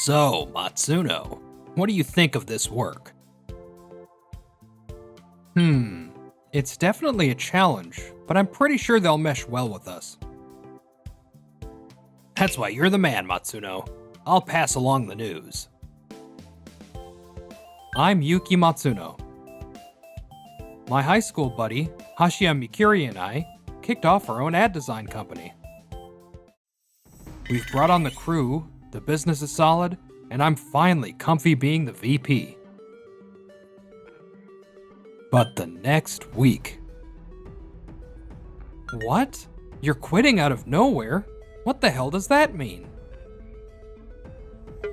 So, Matsuno, what do you think of this work? It's definitely a challenge, but I'm pretty sure they'll mesh well with us. That's why you're the man, Matsuno. I'll pass along the news. I'm Yuki Matsuno. My high school buddy, Hashia Mikiri, and I kicked off our own ad design company. We've brought on the crew, the business is solid, and I'm finally comfy being the VP. But the next week... What? You're quitting out of nowhere? What the hell does that mean?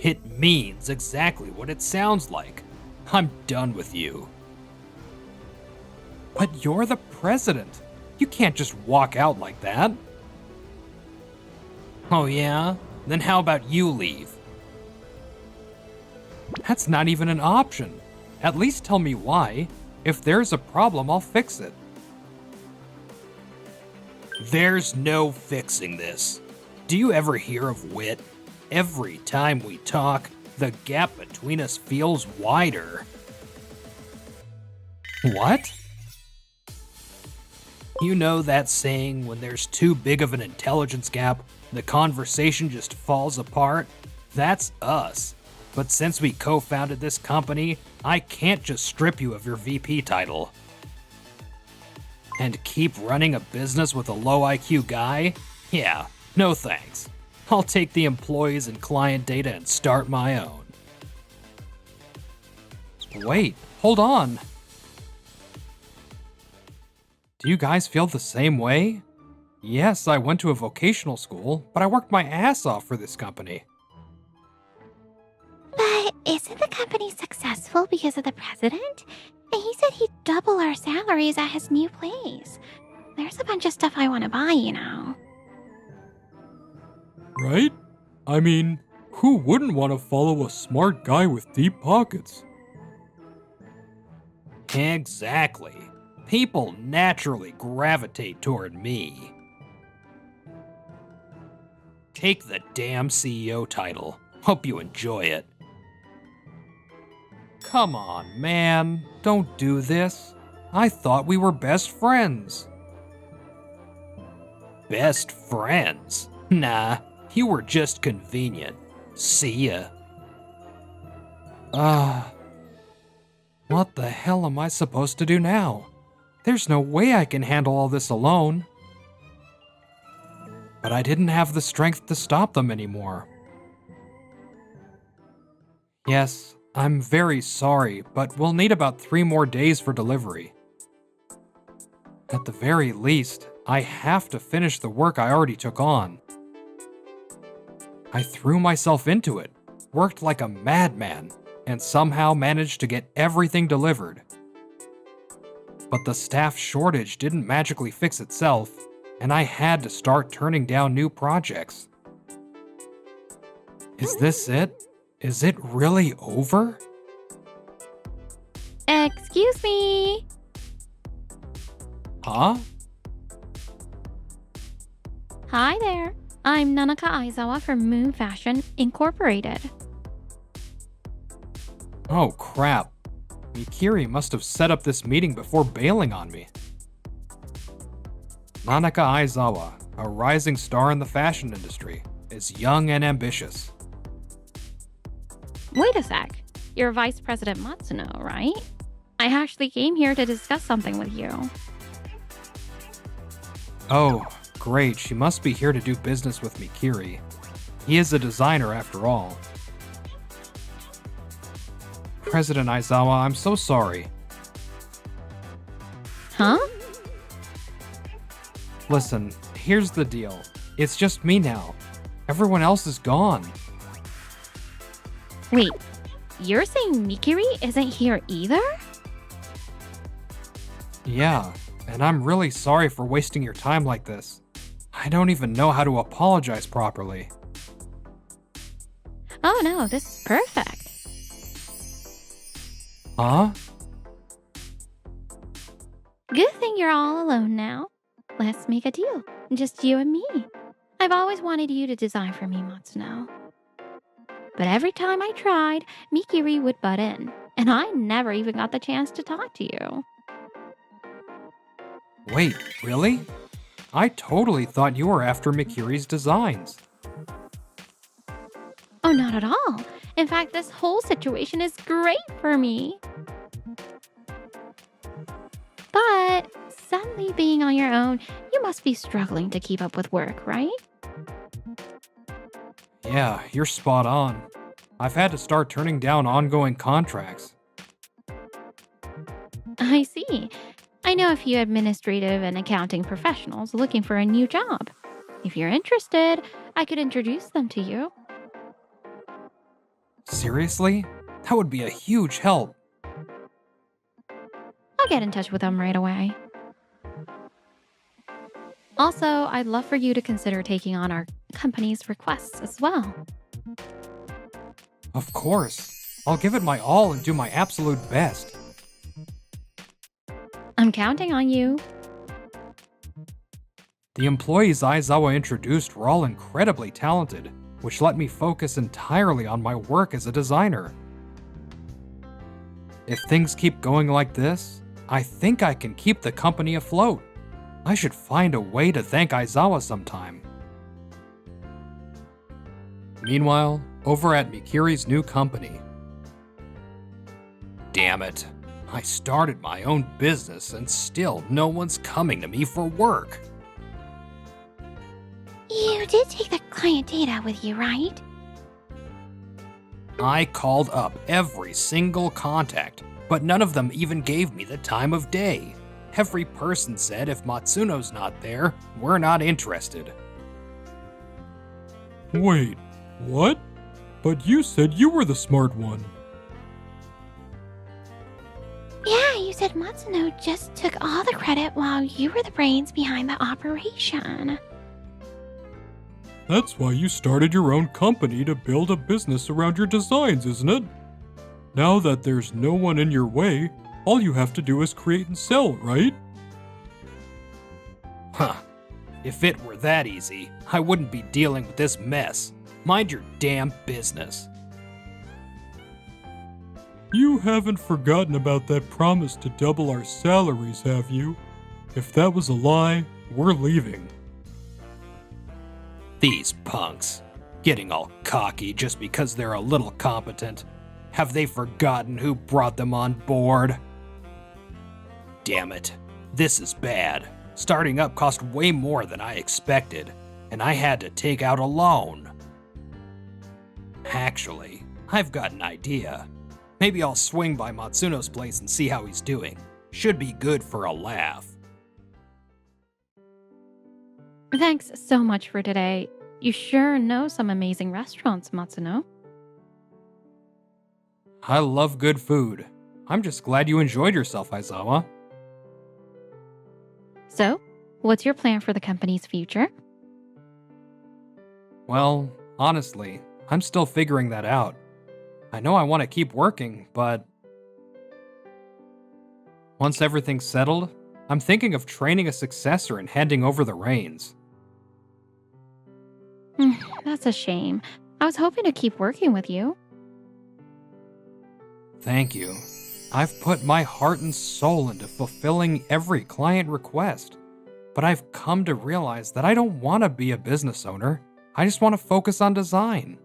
It means exactly what it sounds like. I'm done with you. But you're the president. You can't just walk out like that. Oh yeah? Then how about you leave? That's not even an option. At least tell me why. If there's a problem, I'll fix it. There's no fixing this. Do you ever hear of wit? Every time we talk, the gap between us feels wider. What? You know that saying, when there's too big of an intelligence gap, the conversation just falls apart? That's us. But since we co-founded this company, I can't just strip you of your VP title. And keep running a business with a low IQ guy? Yeah, no thanks. I'll take the employees and client data and start my own. Wait, hold on. Do you guys feel the same way? Yes, I went to a vocational school, but I worked my ass off for this company. But isn't the company successful because of the president? And he said he'd double our salaries at his new place. There's a bunch of stuff I want to buy, you know. Right? I mean, who wouldn't want to follow a smart guy with deep pockets? Exactly. People naturally gravitate toward me. Take the damn CEO title. Hope you enjoy it. Come on, man. Don't do this. I thought we were best friends. Best friends? Nah, you were just convenient. See ya. What the hell am I supposed to do now? There's no way I can handle all this alone. But I didn't have the strength to stop them anymore. Yes, I'm very sorry, but we'll need about 3 more days for delivery. At the very least, I have to finish the work I already took on. I threw myself into it, worked like a madman, and somehow managed to get everything delivered. But the staff shortage didn't magically fix itself, and I had to start turning down new projects. Is this it? Is it really over? Excuse me. Huh? Hi there. I'm Nanaka Aizawa from Moon Fashion Incorporated. Oh crap. Mikiri must have set up this meeting before bailing on me. Nanaka Aizawa, a rising star in the fashion industry, is young and ambitious. Wait a sec. You're Vice President Matsuno, right? I actually came here to discuss something with you. Oh, great. She must be here to do business with Mikiri. He is a designer after all. President Aizawa, I'm so sorry. Huh? Listen, here's the deal. It's just me now. Everyone else is gone. Wait, you're saying Mikiri isn't here either? Yeah, and I'm really sorry for wasting your time like this. I don't even know how to apologize properly. Oh no, this is perfect. Huh? Good thing you're all alone now. Let's make a deal. Just you and me. I've always wanted you to design for me, Matsuno. But every time I tried, Mikiri would butt in, and I never even got the chance to talk to you. Wait, really? I totally thought you were after Mikiri's designs. Oh, not at all. In fact, this whole situation is great for me. But suddenly being on your own, you must be struggling to keep up with work, right? Yeah, you're spot on. I've had to start turning down ongoing contracts. I see. I know a few administrative and accounting professionals looking for a new job. If you're interested, I could introduce them to you. Seriously? That would be a huge help. I'll get in touch with them right away. Also, I'd love for you to consider taking on our company's requests as well. Of course. I'll give it my all and do my absolute best. I'm counting on you. The employees Aizawa introduced were all incredibly talented, which let me focus entirely on my work as a designer. If things keep going like this, I think I can keep the company afloat. I should find a way to thank Aizawa sometime. Meanwhile, over at Mikiri's new company. Damn it. I started my own business and still no one's coming to me for work. You did take the client data with you, right? I called up every single contact, but none of them even gave me the time of day. Every person said if Matsuno's not there, we're not interested. Wait, what? But you said you were the smart one. Yeah, you said Matsuno just took all the credit while you were the brains behind the operation. That's why you started your own company to build a business around your designs, isn't it? Now that there's no one in your way, all you have to do is create and sell, right? Huh. If it were that easy, I wouldn't be dealing with this mess. Mind your damn business. You haven't forgotten about that promise to double our salaries, have you? If that was a lie, we're leaving. These punks. Getting all cocky just because they're a little competent. Have they forgotten who brought them on board? Damn it. This is bad. Starting up cost way more than I expected, and I had to take out a loan. Actually, I've got an idea. Maybe I'll swing by Matsuno's place and see how he's doing. Should be good for a laugh. Thanks so much for today. You sure know some amazing restaurants, Matsuno. I love good food. I'm just glad you enjoyed yourself, Aizawa. So, what's your plan for the company's future? Well, honestly, I'm still figuring that out. I know I want to keep working, but once everything's settled, I'm thinking of training a successor and handing over the reins. That's a shame. I was hoping to keep working with you. Thank you. I've put my heart and soul into fulfilling every client request, but I've come to realize that I don't want to be a business owner. I just want to focus on design.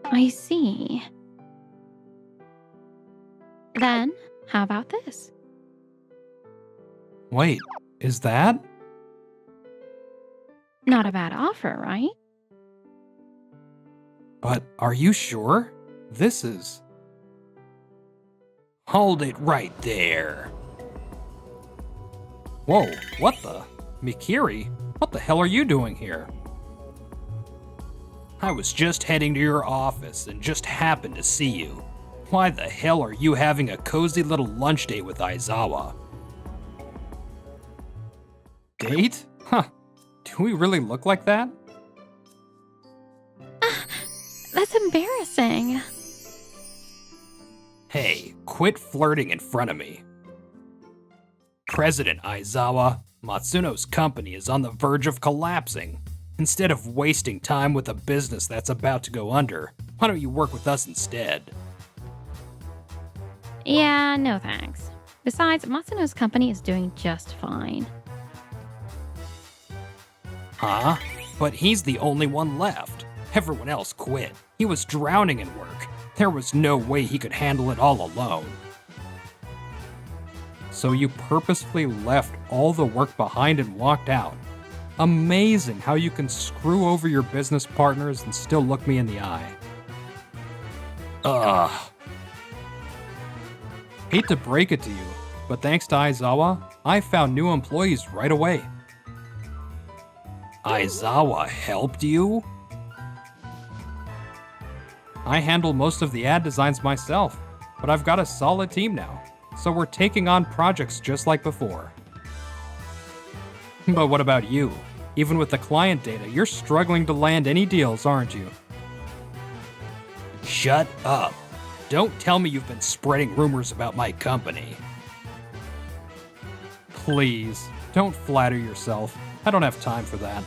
I see. Then, how about this? Wait, is that? Not a bad offer, right? But are you sure? This is... Hold it right there. Whoa, what the? Mikiri, what the hell are you doing here? I was just heading to your office and just happened to see you. Why the hell are you having a cozy little lunch date with Aizawa? Date? Huh. Do we really look like that? That's embarrassing. Hey, quit flirting in front of me. President Aizawa, Matsuno's company is on the verge of collapsing. Instead of wasting time with a business that's about to go under, why don't you work with us instead? Yeah, no thanks. Besides, Matsuno's company is doing just fine. Huh? But he's the only one left. Everyone else quit. He was drowning in work. There was no way he could handle it all alone. So you purposefully left all the work behind and walked out. Amazing how you can screw over your business partners and still look me in the eye. Ugh. Hate to break it to you, but thanks to Aizawa, I found new employees right away. Aizawa helped you? I handle most of the ad designs myself, but I've got a solid team now, so we're taking on projects just like before. But what about you? Even with the client data, you're struggling to land any deals, aren't you? Shut up. Don't tell me you've been spreading rumors about my company. Please, don't flatter yourself. I don't have time for that.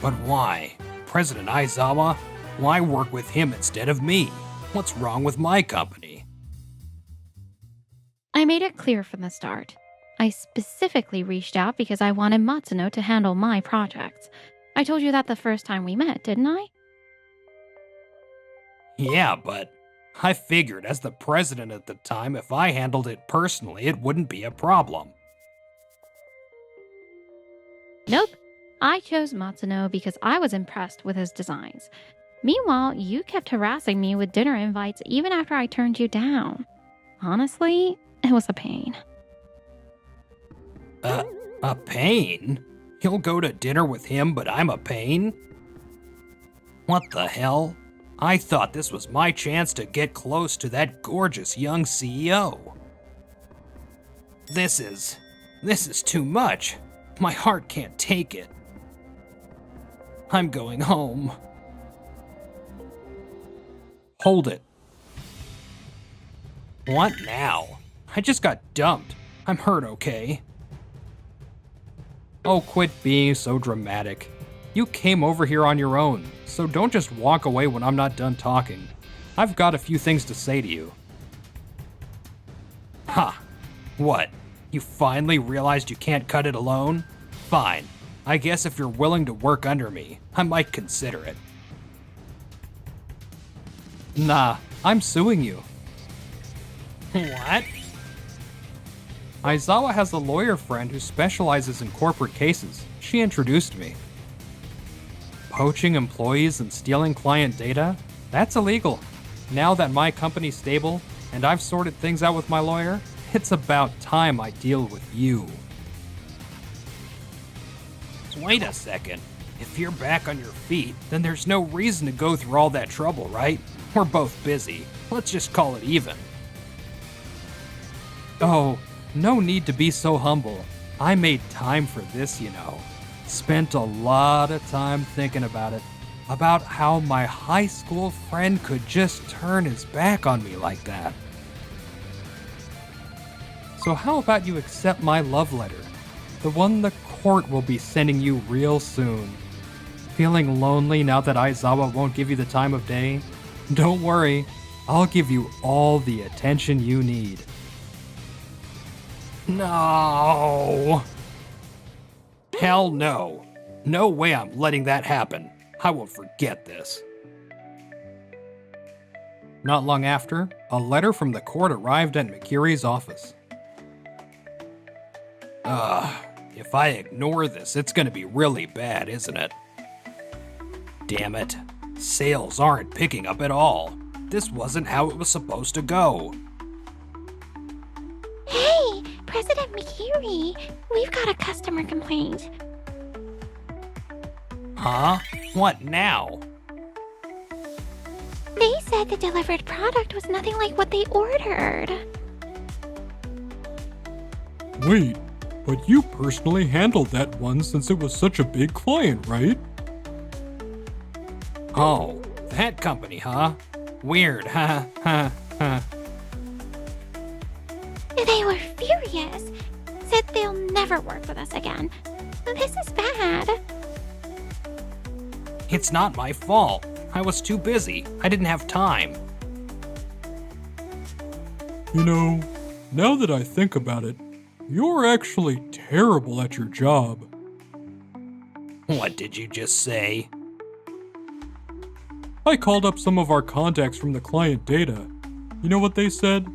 But why? President Aizawa? Why work with him instead of me? What's wrong with my company? I made it clear from the start. I specifically reached out because I wanted Matsuno to handle my projects. I told you that the first time we met, didn't I? Yeah, but I figured as the president at the time, if I handled it personally, it wouldn't be a problem. Nope. I chose Matsuno because I was impressed with his designs. Meanwhile, you kept harassing me with dinner invites even after I turned you down. Honestly, it was a pain. A pain? You'll go to dinner with him, but I'm a pain? What the hell? I thought this was my chance to get close to that gorgeous young CEO. This is too much. My heart can't take it. I'm going home. Hold it. What now? I just got dumped. I'm hurt, okay? Oh, quit being so dramatic. You came over here on your own, so don't just walk away when I'm not done talking. I've got a few things to say to you. Ha! What? You finally realized you can't cut it alone? Fine. I guess if you're willing to work under me, I might consider it. Nah, I'm suing you. What? Aizawa has a lawyer friend who specializes in corporate cases. She introduced me. Poaching employees and stealing client data? That's illegal. Now that my company's stable and I've sorted things out with my lawyer, it's about time I deal with you. Wait a second. If you're back on your feet, then there's no reason to go through all that trouble, right? We're both busy. Let's just call it even. Oh, no need to be so humble. I made time for this, you know. Spent a lot of time thinking about it. About how my high school friend could just turn his back on me like that. So how about you accept my love letter? The one the court will be sending you real soon. Feeling lonely now that Aizawa won't give you the time of day? Don't worry, I'll give you all the attention you need. No! Hell no. No way I'm letting that happen. I won't forget this. Not long after, a letter from the court arrived at Mikiri's office. If I ignore this, it's gonna be really bad, isn't it? Damn it. Sales aren't picking up at all. This wasn't how it was supposed to go. Hey, President Mikiri, we've got a customer complaint. Huh? What now? They said the delivered product was nothing like what they ordered. Wait, but you personally handled that one since it was such a big client, right? Oh, that company, huh? Weird, They were furious. said they'll never work with us again. This is bad. It's not my fault. I was too busy. I didn't have time. You know, now that I think about it, you're actually terrible at your job. What did you just say? I called up some of our contacts from the client data. You know what they said?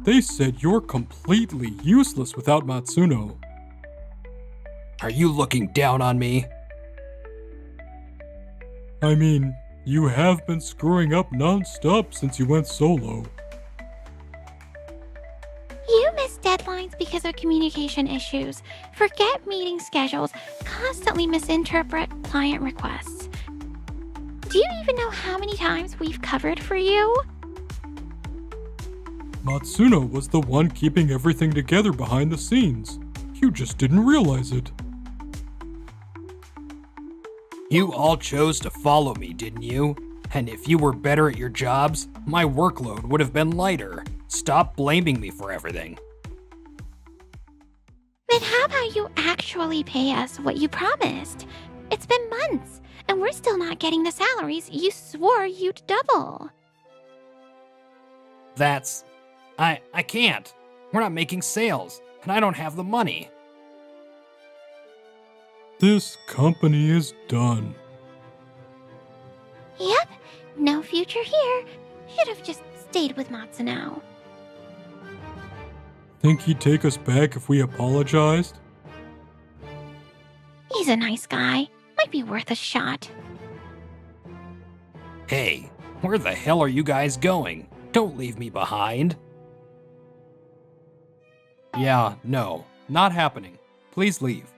They said you're completely useless without Matsuno. Are you looking down on me? I mean, you have been screwing up non-stop since you went solo. You miss deadlines because of communication issues, forget meeting schedules, constantly misinterpret client requests. Do you even know how many times we've covered for you? Matsuno was the one keeping everything together behind the scenes. You just didn't realize it. You all chose to follow me, didn't you? And if you were better at your jobs, my workload would have been lighter. Stop blaming me for everything. Then how about you actually pay us what you promised? It's been months, and we're still not getting the salaries you swore you'd double. That's... I can't. We're not making sales, and I don't have the money. This company is done. Yep, no future here. Should have just stayed with Matsuno. Think he'd take us back if we apologized? He's a nice guy. Might be worth a shot. Hey, where the hell are you guys going? Don't leave me behind. Yeah, no, not happening. Please leave.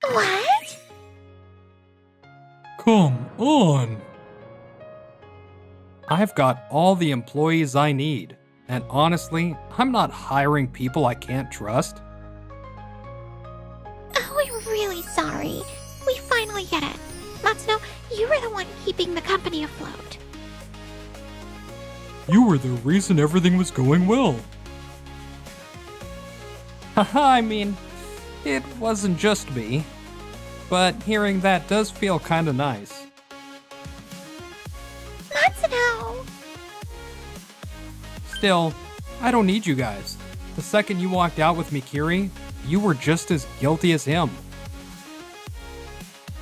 What? Come on. I've got all the employees I need, and honestly, I'm not hiring people I can't trust. Oh, we're really sorry. We finally get it. Matsuno, you were the one keeping the company afloat. You were the reason everything was going well. Haha, I mean, it wasn't just me. But hearing that does feel kinda nice. Matsuno! Still, I don't need you guys. The second you walked out with Mikiri, you were just as guilty as him.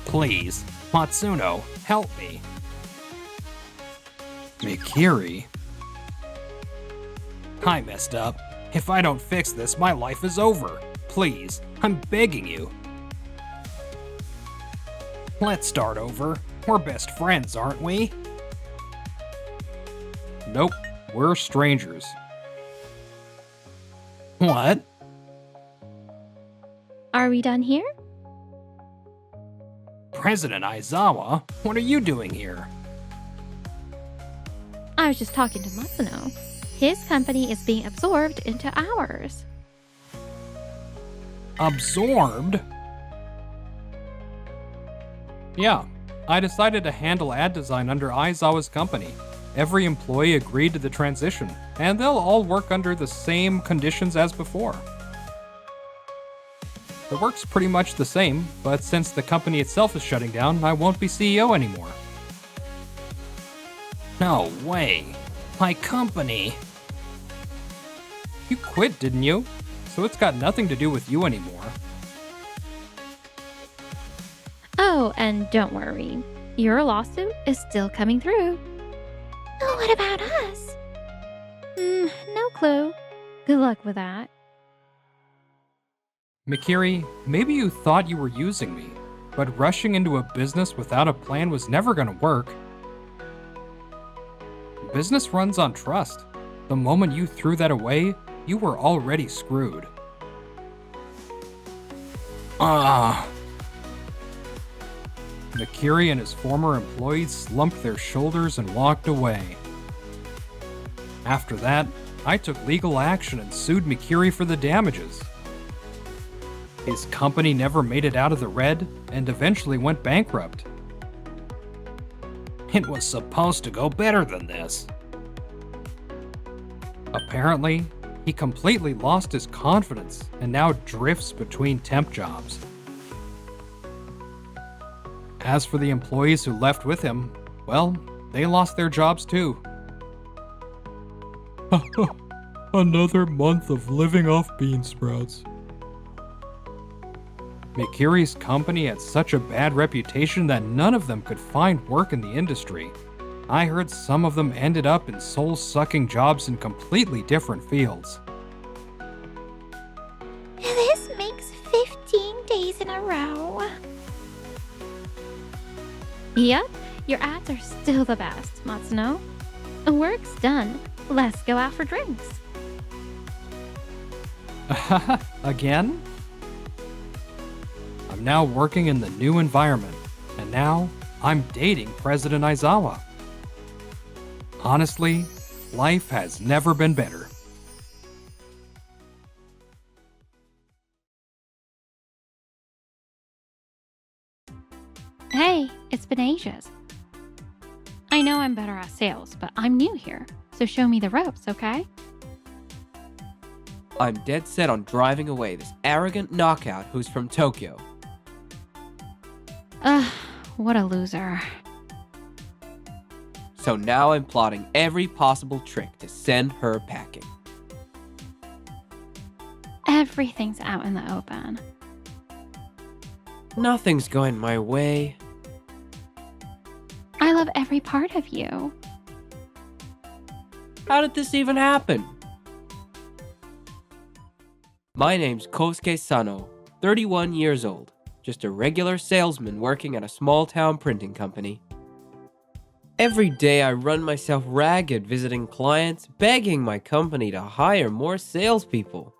Please, Matsuno, help me. Mikiri? I messed up. If I don't fix this, my life is over. Please, I'm begging you. Let's start over. We're best friends, aren't we? Nope, we're strangers. What? Are we done here? President Aizawa, what are you doing here? I was just talking to Matsuno. His company is being absorbed into ours. Absorbed? Yeah, I decided to handle ad design under Aizawa's company. Every employee agreed to the transition, and they'll all work under the same conditions as before. The work's pretty much the same, but since the company itself is shutting down, I won't be CEO anymore. No way. My company. You quit, didn't you? So it's got nothing to do with you anymore. Oh, and don't worry. Your lawsuit is still coming through. Oh, what about us? No clue. Good luck with that. Mikiri, maybe you thought you were using me, but rushing into a business without a plan was never gonna work. Business runs on trust. The moment you threw that away, you were already screwed. Mikiri and his former employees slumped their shoulders and walked away. After that, I took legal action and sued Mikiri for the damages. His company never made it out of the red and eventually went bankrupt. It was supposed to go better than this. Apparently, He completely lost his confidence and now drifts between temp jobs. As for the employees who left with him, well, they lost their jobs too. Another month of living off bean sprouts. Mikiri's company had such a bad reputation that none of them could find work in the industry. I heard some of them ended up in soul-sucking jobs in completely different fields. This makes 15 days in a row. Yep, your ads are still the best, Matsuno. Work's done. Let's go out for drinks. Again? I'm now working in the new environment, and now I'm dating President Aizawa. Honestly, life has never been better. Hey, it's been ages. I know I'm better at sales, but I'm new here, so show me the ropes, okay? I'm dead set on driving away this arrogant knockout who's from Tokyo. Ugh, what a loser. So now I'm plotting every possible trick to send her packing. Everything's out in the open. Nothing's going my way. I love every part of you. How did this even happen? My name's Kosuke Sano, 31 years old. Just a regular salesman working at a small-town printing company. Every day I run myself ragged visiting clients, begging my company to hire more salespeople.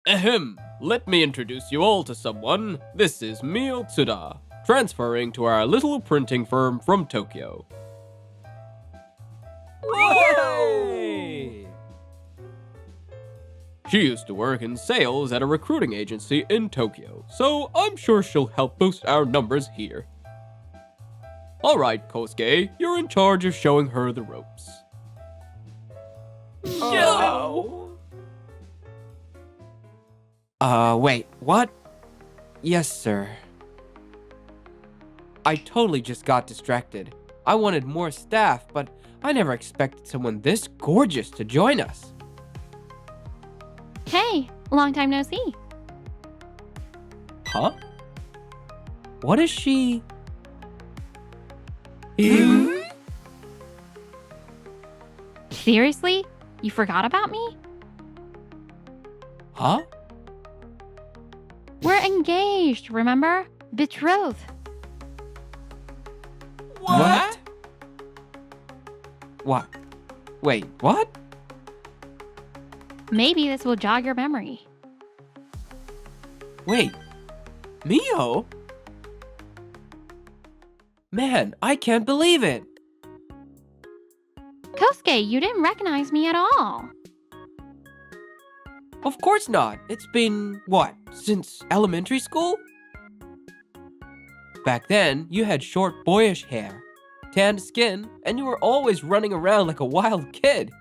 Ahem, let me introduce you all to someone. This is Mio Tsuda, transferring to our little printing firm from Tokyo. Yay! She used to work in sales at a recruiting agency in Tokyo, so I'm sure she'll help boost our numbers here. Alright, Kosuke, you're in charge of showing her the ropes. No! Wait, what? Yes, sir. I totally just got distracted. I wanted more staff, but I never expected someone this gorgeous to join us. Hey, long time no see. Huh? What is she? Seriously? You forgot about me? Huh? We're engaged, remember? Betrothed. What? What? Wait, what? Maybe this will jog your memory. Wait, Mio? Man, I can't believe it. Kosuke, you didn't recognize me at all. Of course not. It's been, what, since elementary school? Back then, you had short boyish hair, tanned skin, and you were always running around like a wild kid.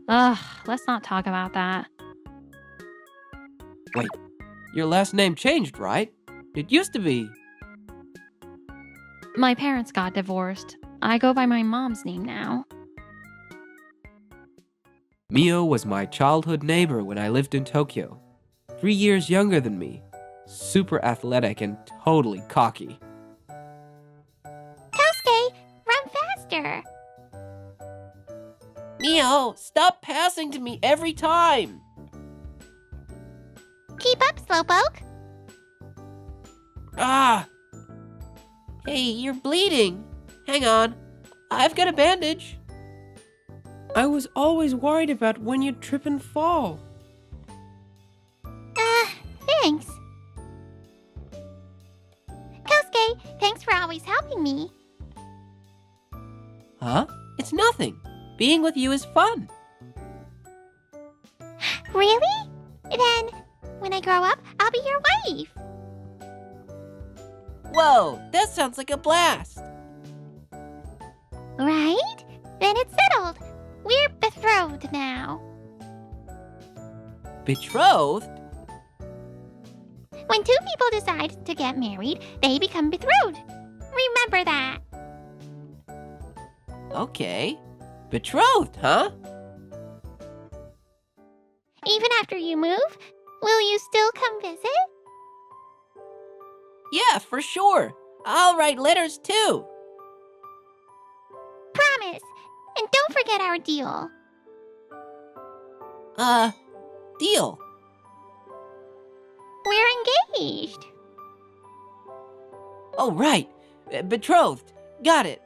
Ugh, let's not talk about that. Wait, your last name changed, right? It used to be... My parents got divorced. I go by my mom's name now. Mio was my childhood neighbor when I lived in Tokyo. 3 years younger than me. Super athletic and totally cocky. Kosuke, run faster! Mio, stop passing to me every time! Keep up, Slowpoke. Ah! Hey, you're bleeding. Hang on. I've got a bandage. I was always worried about when you'd trip and fall. Thanks. Kosuke, thanks for always helping me. Huh? It's nothing. Being with you is fun. Really? Then, when I grow up, I'll be your wife. Whoa, that sounds like a blast. Right? Then it's settled. We're betrothed now. Betrothed? When two people decide to get married, they become betrothed. Remember that. Okay. Betrothed, huh? Even after you move, will you still come visit? Yeah, for sure. I'll write letters too. Promise. And don't forget our deal. Deal. We're engaged. Oh, right. Betrothed. Got it.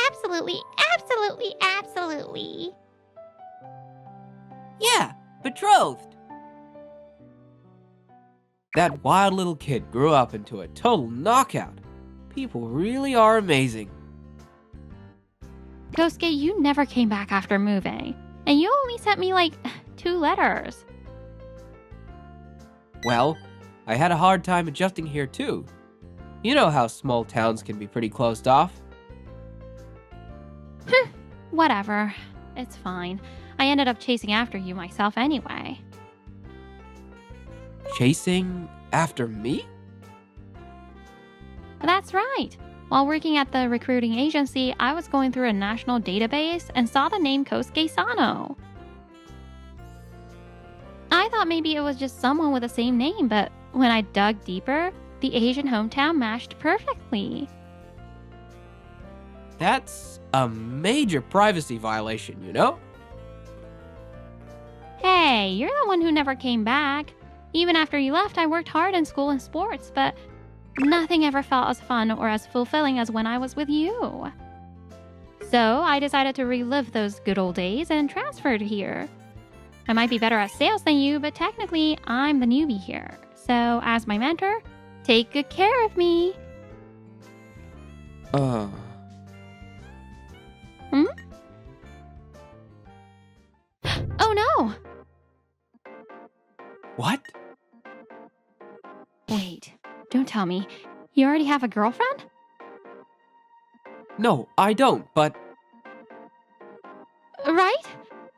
Absolutely, absolutely, absolutely. Yeah, betrothed. That wild little kid grew up into a total knockout. People really are amazing. Kosuke, you never came back after moving. And you only sent me like 2 letters. Well, I had a hard time adjusting here too. You know how small towns can be pretty closed off. Whatever. It's fine. I ended up chasing after you myself anyway. Chasing after me? That's right. While working at the recruiting agency, I was going through a national database and saw the name Kosuke Sano. I thought maybe it was just someone with the same name, but when I dug deeper, the Asian hometown matched perfectly. That's a major privacy violation, you know? Hey, you're the one who never came back. Even after you left, I worked hard in school and sports, but nothing ever felt as fun or as fulfilling as when I was with you. So I decided to relive those good old days and transferred here. I might be better at sales than you, but technically I'm the newbie here. So as my mentor, take good care of me. Oh no! What? Wait, don't tell me. You already have a girlfriend? No, I don't, but Right?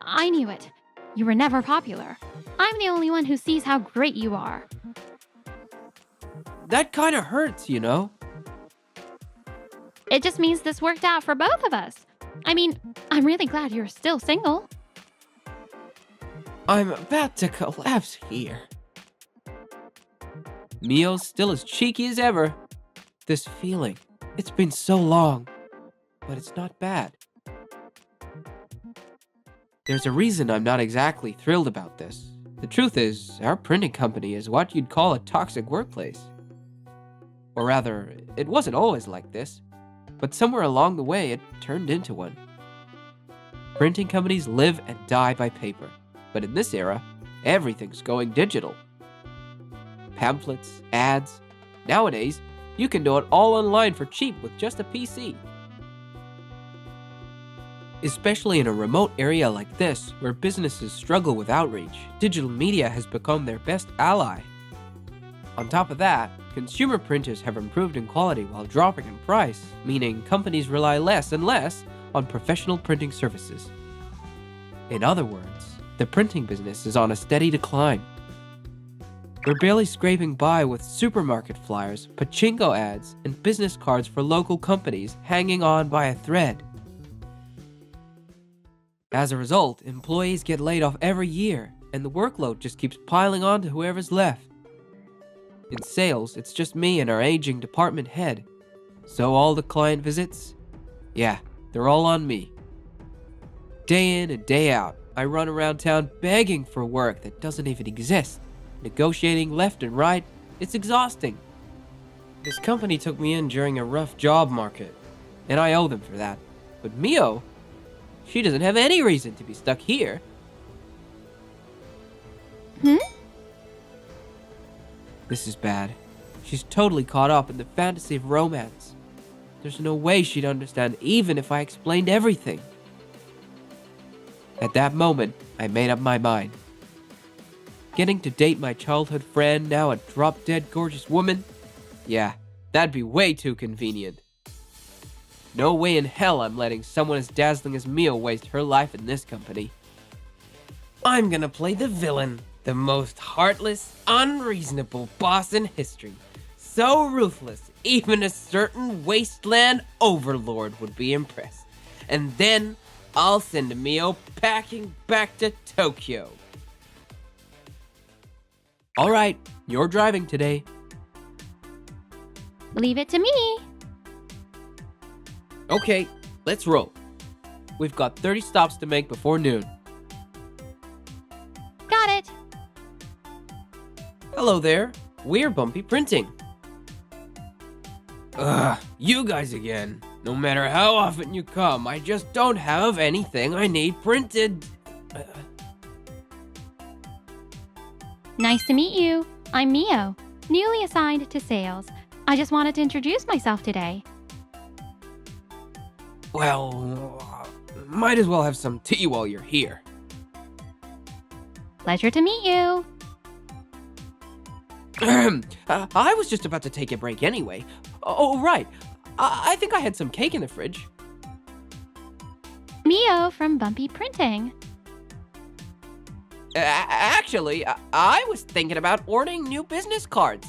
I knew it. You were never popular. I'm the only one who sees how great you are. that kind of hurts, you know? It just means this worked out for both of us. I mean, I'm really glad you're still single. I'm about to collapse here. Mio's still as cheeky as ever. This feeling, it's been so long, but it's not bad. There's a reason I'm not exactly thrilled about this. The truth is, our printing company is what you'd call a toxic workplace. Or rather, it wasn't always like this, but somewhere along the way it turned into one. Printing companies live and die by paper, but in this era, everything's going digital. Pamphlets, ads. Nowadays, you can do it all online for cheap with just a PC. Especially in a remote area like this, where businesses struggle with outreach, digital media has become their best ally. On top of that, consumer printers have improved in quality while dropping in price, meaning companies rely less and less on professional printing services. In other words, the printing business is on a steady decline. We're barely scraping by with supermarket flyers, pachinko ads, and business cards for local companies hanging on by a thread. As a result, employees get laid off every year, and the workload just keeps piling on to whoever's left. In sales, it's just me and our aging department head. So all the client visits? Yeah, they're all on me. Day in and day out, I run around town begging for work that doesn't even exist. Negotiating left and right, it's exhausting. This company took me in during a rough job market, and I owe them for that. But Mio, she doesn't have any reason to be stuck here. This is bad. She's totally caught up in the fantasy of romance. There's no way she'd understand even if I explained everything. At that moment, I made up my mind. Getting to date my childhood friend, now a drop-dead gorgeous woman? Yeah, that'd be way too convenient. No way in hell I'm letting someone as dazzling as Mio waste her life in this company. I'm gonna play the villain, the most heartless, unreasonable boss in history. So ruthless, even a certain wasteland overlord would be impressed. And then I'll send Mio packing back to Tokyo. All right, you're driving today. Leave it to me. Okay, let's roll. We've got 30 stops to make before noon. Got it. Hello there. We're Bumpy Printing. Ugh, you guys again. No matter how often you come, I just don't have anything I need printed. Nice to meet you. I'm Mio, newly assigned to sales. I just wanted to introduce myself today. Well, might as well have some tea while you're here. Pleasure to meet you. I was just about to take a break anyway. Oh, right. I think I had some cake in the fridge. Mio from Bumpy Printing. Actually, I was thinking about ordering new business cards.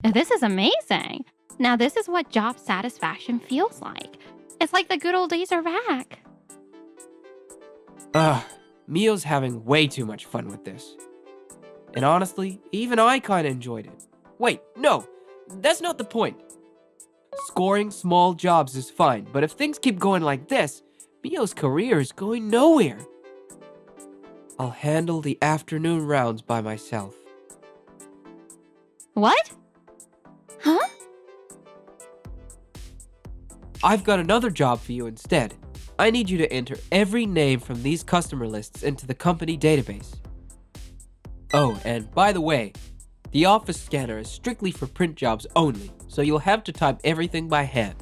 This is amazing. Now this is what job satisfaction feels like. It's like the good old days are back. Mio's having way too much fun with this. And honestly, even I kinda enjoyed it. Wait, no, that's not the point. Scoring small jobs is fine, but if things keep going like this, Mio's career is going nowhere. I'll handle the afternoon rounds by myself. What? Huh? I've got another job for you instead. I need you to enter every name from these customer lists into the company database. Oh, and by the way, the office scanner is strictly for print jobs only, so you'll have to type everything by hand.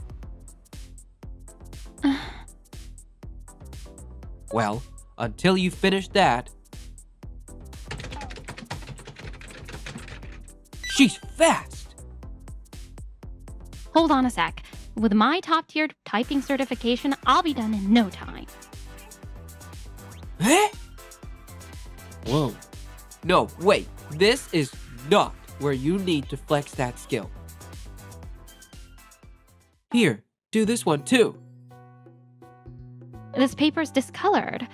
Well, until you finish that... She's fast! Hold on a sec. With my top-tiered typing certification, I'll be done in no time. Eh? Whoa. No, wait. This is not where you need to flex that skill. Here, do this one too. This paper's discolored.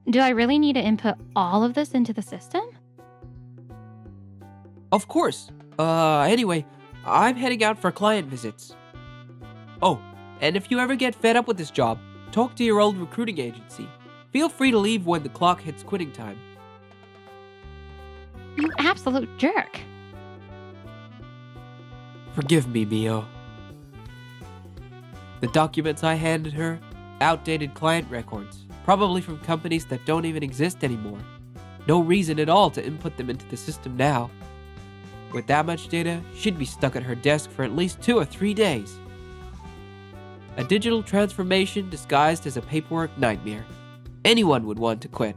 Do I really need to input all of this into the system? Of course. Anyway, I'm heading out for client visits. Oh, and if you ever get fed up with this job, talk to your old recruiting agency. Feel free to leave when the clock hits quitting time. You absolute jerk. Forgive me, Mio. The documents I handed her, outdated client records, probably from companies that don't even exist anymore. No reason at all to input them into the system now. With that much data, she'd be stuck at her desk for at least 2 or 3 days. A digital transformation disguised as a paperwork nightmare. Anyone would want to quit.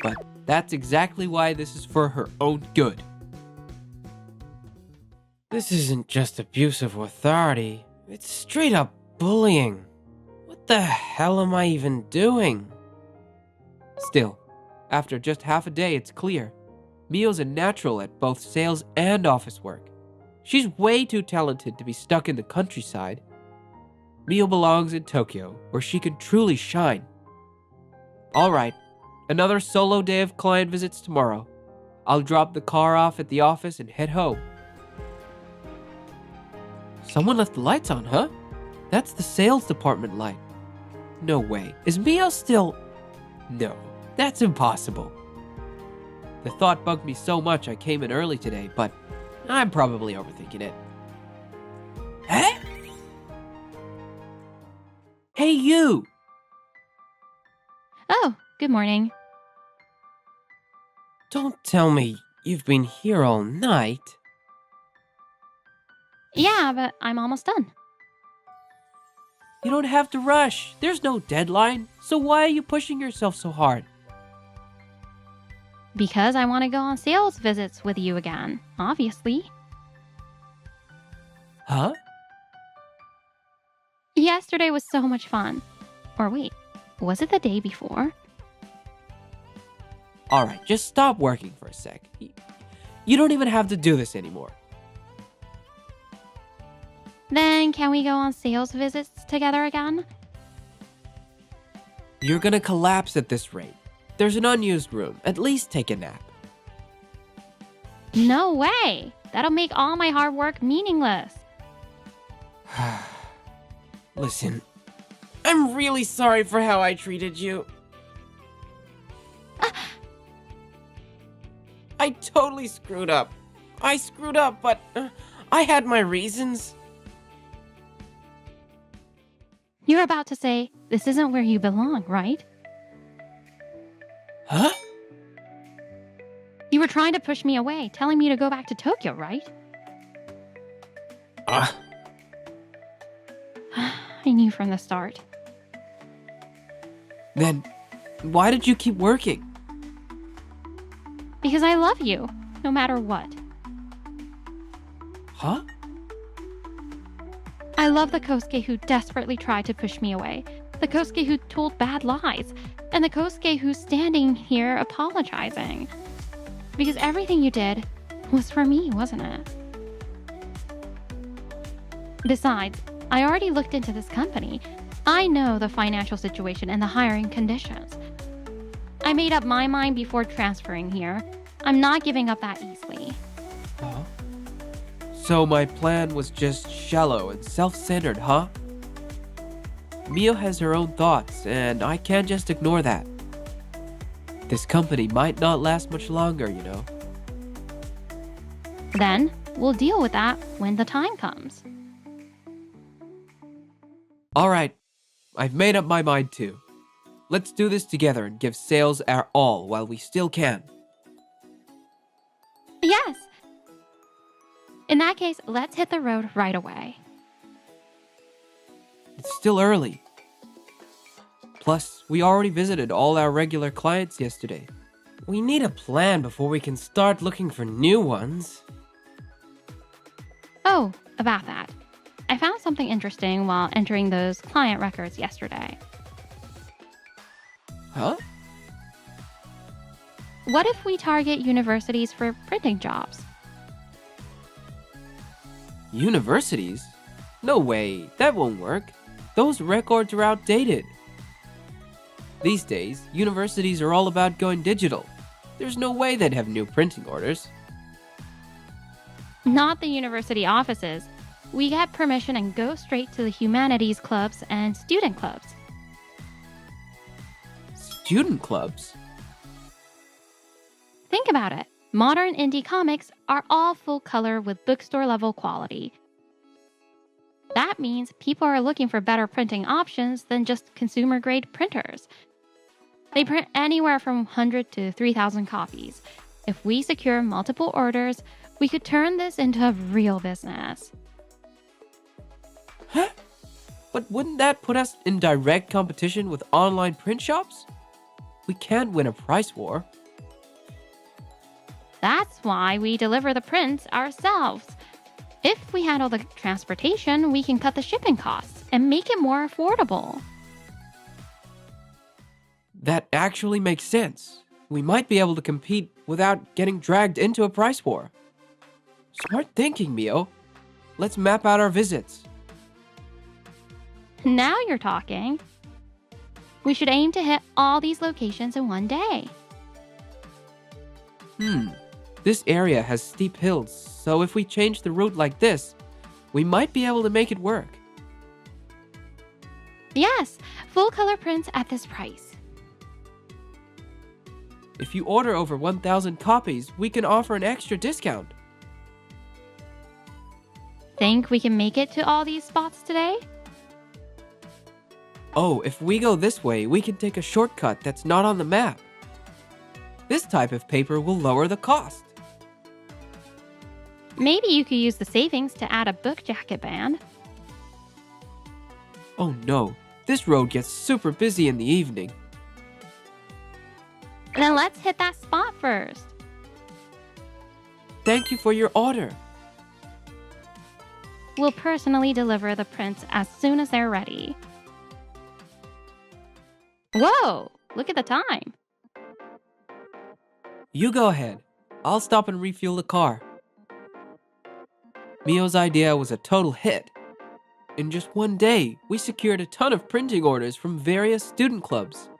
But that's exactly why this is for her own good. This isn't just abuse of authority. It's straight up bullying. What the hell am I even doing? Still, after just half a day, it's clear. Mio's a natural at both sales and office work. She's way too talented to be stuck in the countryside. Mio belongs in Tokyo, where she can truly shine. Alright, another solo day of client visits tomorrow. I'll drop the car off at the office and head home. Someone left the lights on, huh? That's the sales department light. No way. Is Mio still... No, that's impossible. The thought bugged me so much I came in early today, but I'm probably overthinking it. Huh? Hey, you! Oh, good morning. Don't tell me you've been here all night. Yeah, but I'm almost done. You don't have to rush. There's no deadline. So why are you pushing yourself so hard? Because I want to go on sales visits with you again, obviously. Huh? Yesterday was so much fun. Or wait, was it the day before? Alright, just stop working for a sec. You don't even have to do this anymore. Then can we go on sales visits together again? You're gonna collapse at this rate. There's an unused room. At least take a nap. No way! That'll make all my hard work meaningless. Listen, I'm really sorry for how I treated you. I totally screwed up. I screwed up, but I had my reasons. You're about to say, this isn't where you belong, right? Huh? You were trying to push me away, telling me to go back to Tokyo, right? I knew from the start. Then, why did you keep working? Because I love you, no matter what. Huh? I love the Kosuke who desperately tried to push me away, the Kosuke who told bad lies, and the Kosuke who's standing here apologizing. Because everything you did was for me, wasn't it? Besides, I already looked into this company. I know the financial situation and the hiring conditions. I made up my mind before transferring here. I'm not giving up that easily. Huh? So my plan was just shallow and self-centered, huh? Mio has her own thoughts, and I can't just ignore that. This company might not last much longer, you know. Then, we'll deal with that when the time comes. Alright, I've made up my mind too. Let's do this together and give sales our all while we still can. Yes! In that case, let's hit the road right away. It's still early. Plus, we already visited all our regular clients yesterday. We need a plan before we can start looking for new ones. Oh, about that. I found something interesting while entering those client records yesterday. Huh? What if we target universities for printing jobs? Universities? No way, that won't work. Those records are outdated. These days, universities are all about going digital. There's no way they'd have new printing orders. Not the university offices. We get permission and go straight to the humanities clubs and student clubs. Student clubs? Think about it. Modern indie comics are all full color with bookstore level quality. That means people are looking for better printing options than just consumer grade printers. They print anywhere from 100 to 3,000 copies. If we secure multiple orders, we could turn this into a real business. Huh? But wouldn't that put us in direct competition with online print shops? We can't win a price war. That's why we deliver the prints ourselves. If we handle the transportation, we can cut the shipping costs and make it more affordable. That actually makes sense. We might be able to compete without getting dragged into a price war. Smart thinking, Mio. Let's map out our visits. Now you're talking. We should aim to hit all these locations in one day. This area has steep hills, so if we change the route like this, we might be able to make it work. Yes, full color prints at this price. If you order over 1,000 copies, we can offer an extra discount. Think we can make it to all these spots today? Oh, if we go this way, we can take a shortcut that's not on the map. This type of paper will lower the cost. Maybe you could use the savings to add a book jacket band. Oh no, this road gets super busy in the evening. Then let's hit that spot first. Thank you for your order. will personally deliver the prints as soon as they're ready. Whoa! Look at the time. You go ahead. I'll stop and refuel the car. Mio's idea was a total hit. In just one day, we secured a ton of printing orders from various student clubs.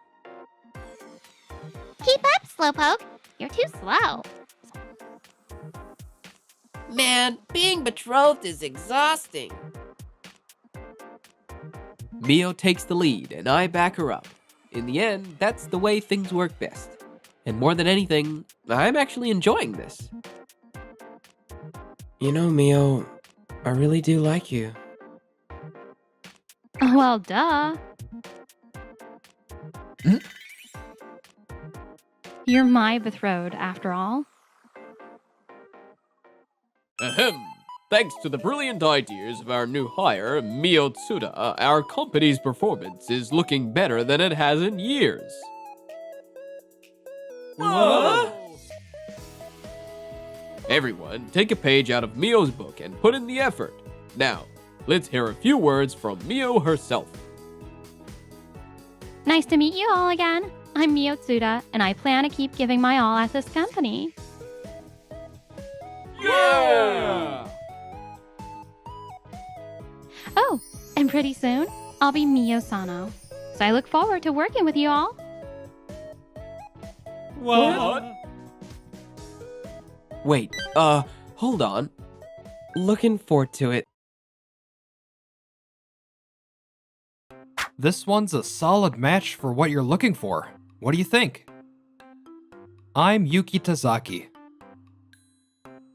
Keep up, Slowpoke. You're too slow. Man, being betrothed is exhausting. Mio takes the lead and I back her up. In the end, that's the way things work best. And more than anything, I'm actually enjoying this. You know, Mio, I really do like you. Well, duh. You're my betrothed, after all. Ahem. Thanks to the brilliant ideas of our new hire, Mio Tsuda, our company's performance is looking better than it has in years. What? Everyone, take a page out of Mio's book and put in the effort. Now, let's hear a few words from Mio herself. Nice to meet you all again. I'm Mio Tsuda, and I plan to keep giving my all at this company. Yeah! Oh, and pretty soon, I'll be Mio Sano. So I look forward to working with you all. What? Wait, hold on. Looking forward to it. This one's a solid match for what you're looking for. What do you think? I'm Yuki Tazaki.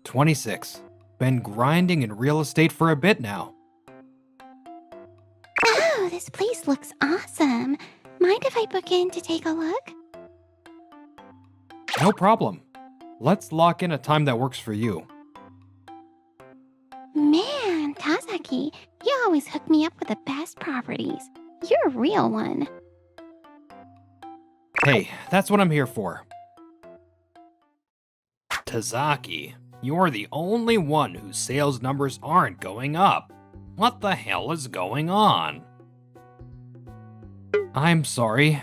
26. Been grinding in real estate for a bit now. Oh, this place looks awesome. Mind if I book in to take a look? No problem. Let's lock in a time that works for you. Man, Tazaki, you always hook me up with the best properties. You're a real one. Hey, that's what I'm here for. Tazaki, you're the only one whose sales numbers aren't going up. What the hell is going on? I'm sorry.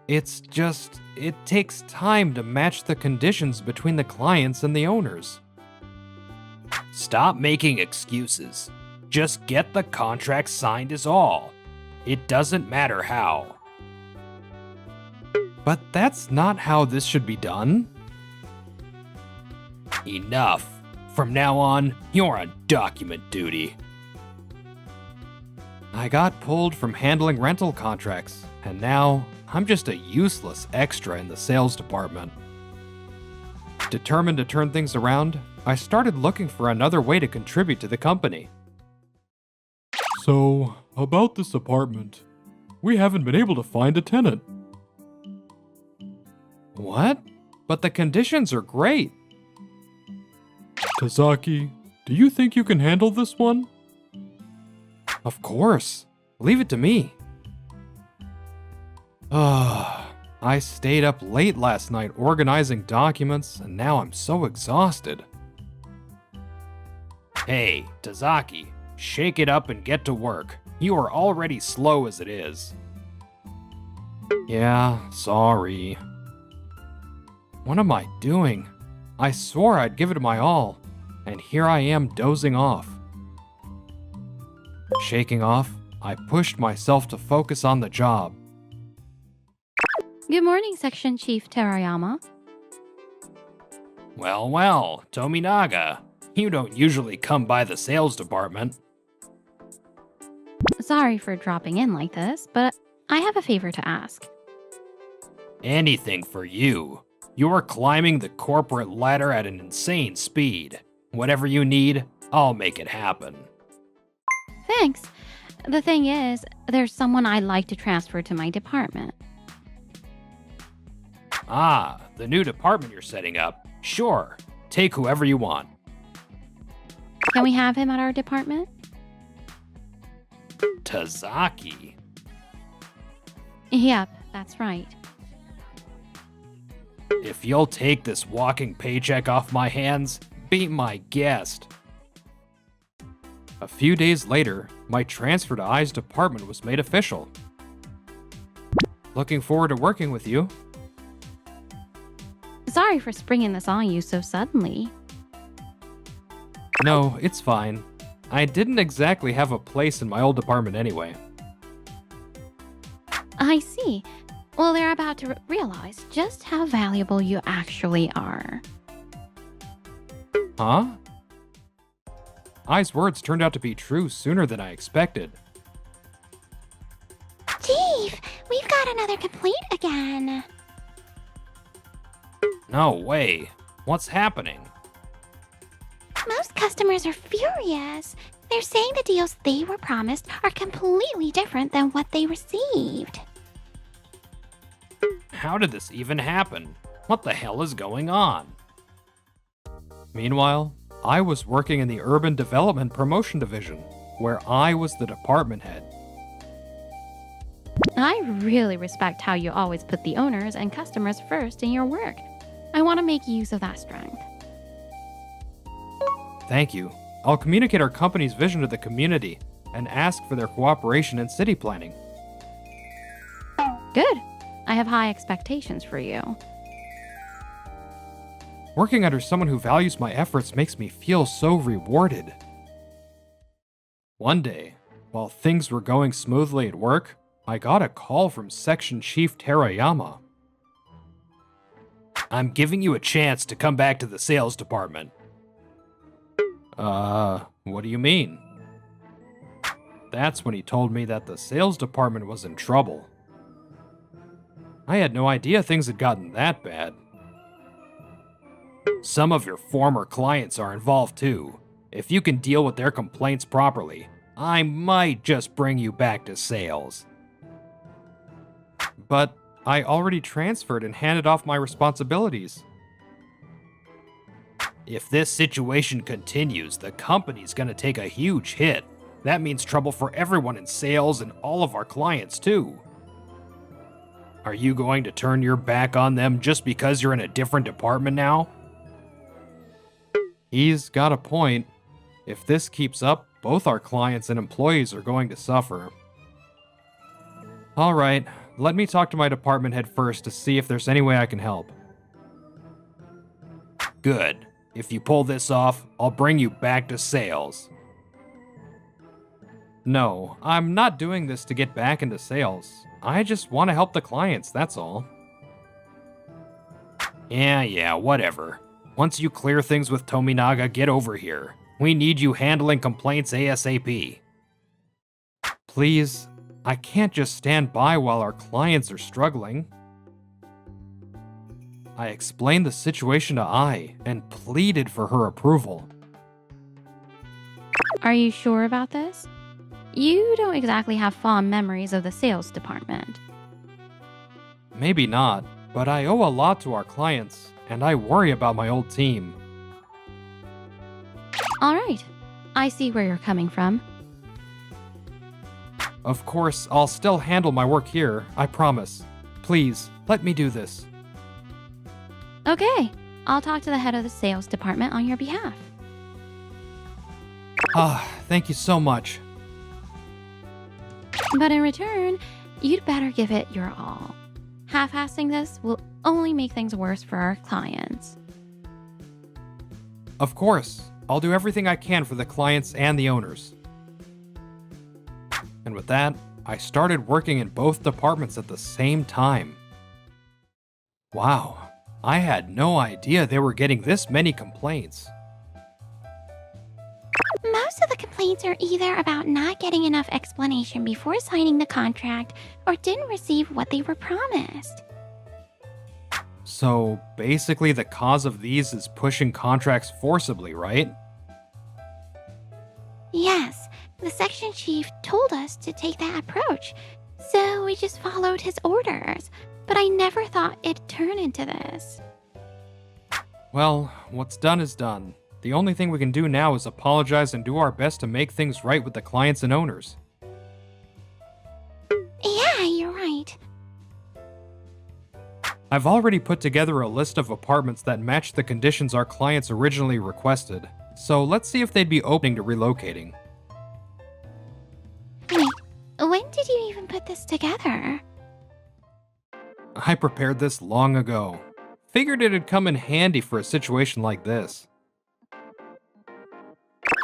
It's just, it takes time to match the conditions between the clients and the owners. Stop making excuses. Just get the contract signed is all. It doesn't matter how. But that's not how this should be done. Enough. From now on, you're on document duty. I got pulled from handling rental contracts, and now I'm just a useless extra in the sales department. Determined to turn things around, I started looking for another way to contribute to the company. So, about this apartment, we haven't been able to find a tenant. What? But the conditions are great. Tazaki, do you think you can handle this one? Of course. Leave it to me. I stayed up late last night organizing documents, and now I'm so exhausted. Hey, Tazaki, shake it up and get to work. You are already slow as it is. Yeah, sorry. What am I doing? I swore I'd give it my all, and here I am dozing off. Shaking off, I pushed myself to focus on the job. Good morning, Section Chief Terayama. Well, Tominaga, you don't usually come by the sales department. Sorry for dropping in like this, but I have a favor to ask. Anything for you. You're climbing the corporate ladder at an insane speed. Whatever you need, I'll make it happen. Thanks. The thing is, there's someone I'd like to transfer to my department. Ah, the new department you're setting up. Sure, take whoever you want. Can we have him at our department? Tazaki. Yep, that's right. If you'll take this walking paycheck off my hands, be my guest. A few days later, my transfer to I's department was made official. Looking forward to working with you. Sorry for springing this on you so suddenly. No, it's fine. I didn't exactly have a place in my old department anyway. I see. Well, they're about to realize just how valuable you actually are. Huh? I's words turned out to be true sooner than I expected. Chief, we've got another complaint again. No way. What's happening? Most customers are furious. They're saying the deals they were promised are completely different than what they received. How did this even happen? What the hell is going on? Meanwhile, I was working in the Urban Development Promotion Division, where I was the department head. I really respect how you always put the owners and customers first in your work. I want to make use of that strength. Thank you. I'll communicate our company's vision to the community and ask for their cooperation in city planning. Good. I have high expectations for you. Working under someone who values my efforts makes me feel so rewarded. One day, while things were going smoothly at work, I got a call from Section Chief Terayama. I'm giving you a chance to come back to the sales department. What do you mean? That's when he told me that the sales department was in trouble. I had no idea things had gotten that bad. Some of your former clients are involved too. If you can deal with their complaints properly, I might just bring you back to sales. But I already transferred and handed off my responsibilities. If this situation continues, the company's gonna take a huge hit. That means trouble for everyone in sales and all of our clients too. Are you going to turn your back on them just because you're in a different department now? He's got a point. If this keeps up, both our clients and employees are going to suffer. Alright, let me talk to my department head first to see if there's any way I can help. Good. If you pull this off, I'll bring you back to sales. No, I'm not doing this to get back into sales. I just want to help the clients, that's all. Yeah, whatever. Once you clear things with Tominaga, get over here. We need you handling complaints ASAP. Please, I can't just stand by while our clients are struggling. I explained the situation to Ai and pleaded for her approval. Are you sure about this? You don't exactly have fond memories of the sales department. Maybe not, but I owe a lot to our clients, and I worry about my old team. All right. I see where you're coming from. Of course, I'll still handle my work here, I promise. Please, let me do this. Okay. I'll talk to the head of the sales department on your behalf. Thank you so much. But in return, you'd better give it your all. Half-assing this will only make things worse for our clients. Of course, I'll do everything I can for the clients and the owners. And with that, I started working in both departments at the same time. Wow, I had no idea they were getting this many complaints. Most of the complaints are either about not getting enough explanation before signing the contract or didn't receive what they were promised. So basically the cause of these is pushing contracts forcibly, right? Yes, the section chief told us to take that approach, so we just followed his orders. But I never thought it'd turn into this. Well, what's done is done. The only thing we can do now is apologize and do our best to make things right with the clients and owners. Yeah, you're right. I've already put together a list of apartments that match the conditions our clients originally requested, so let's see if they'd be open to relocating. together. I prepared this long ago. Figured it'd come in handy for a situation like this.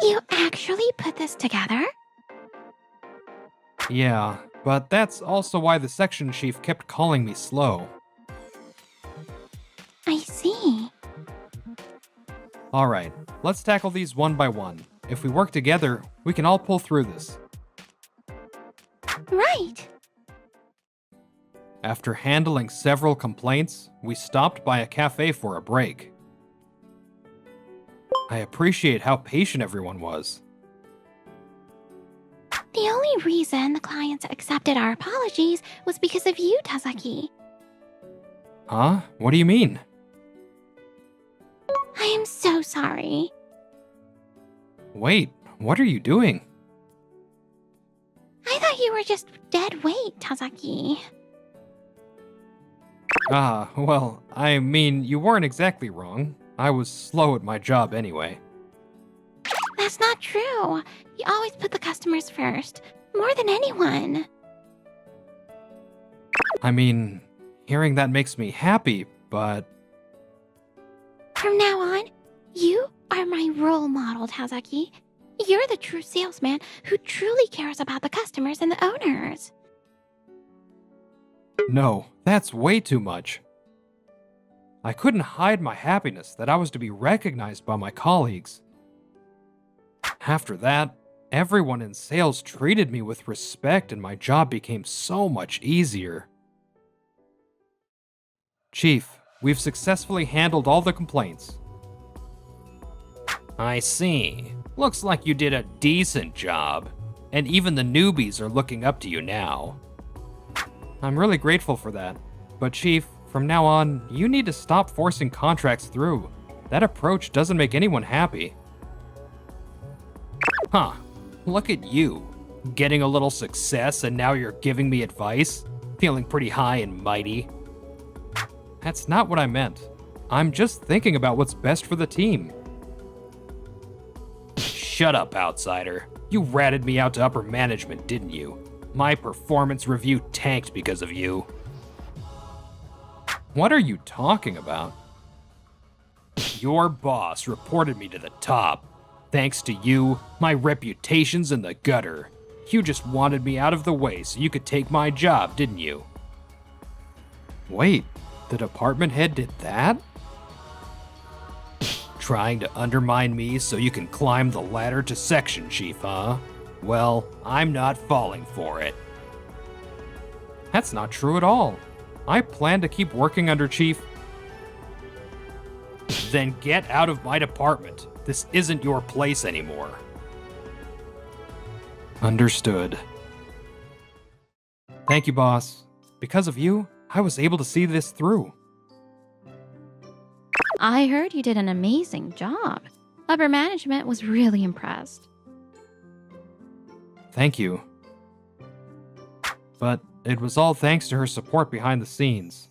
You actually put this together? Yeah, but that's also why the section chief kept calling me slow. I see. Alright, let's tackle these one by one. If we work together, we can all pull through this. Right. After handling several complaints, we stopped by a cafe for a break. I appreciate how patient everyone was. The only reason the clients accepted our apologies was because of you, Tazaki. Huh? What do you mean? I am so sorry. Wait, what are you doing? I thought you were just dead weight, Tazaki. Well, I mean, you weren't exactly wrong. I was slow at my job anyway. That's not true. You always put the customers first, more than anyone. I mean, hearing that makes me happy, but... From now on, you are my role model, Tazaki. You're the true salesman who truly cares about the customers and the owners. No, that's way too much. I couldn't hide my happiness that I was to be recognized by my colleagues. After that, everyone in sales treated me with respect and my job became so much easier. Chief, we've successfully handled all the complaints. I see. Looks like you did a decent job. And even the newbies are looking up to you now. I'm really grateful for that. But Chief, from now on, you need to stop forcing contracts through. That approach doesn't make anyone happy. Huh. Look at you. Getting a little success and now you're giving me advice? Feeling pretty high and mighty. That's not what I meant. I'm just thinking about what's best for the team. Shut up, outsider. You ratted me out to upper management, didn't you? My performance review tanked because of you. What are you talking about? Your boss reported me to the top. Thanks to you, my reputation's in the gutter. You just wanted me out of the way so you could take my job, didn't you? Wait, the department head did that? Trying to undermine me so you can climb the ladder to section chief, huh? Well, I'm not falling for it. That's not true at all. I plan to keep working under Chief. Then get out of my department. This isn't your place anymore. Understood. Thank you, boss. Because of you, I was able to see this through. I heard you did an amazing job. Upper management was really impressed. Thank you. But it was all thanks to her support behind the scenes.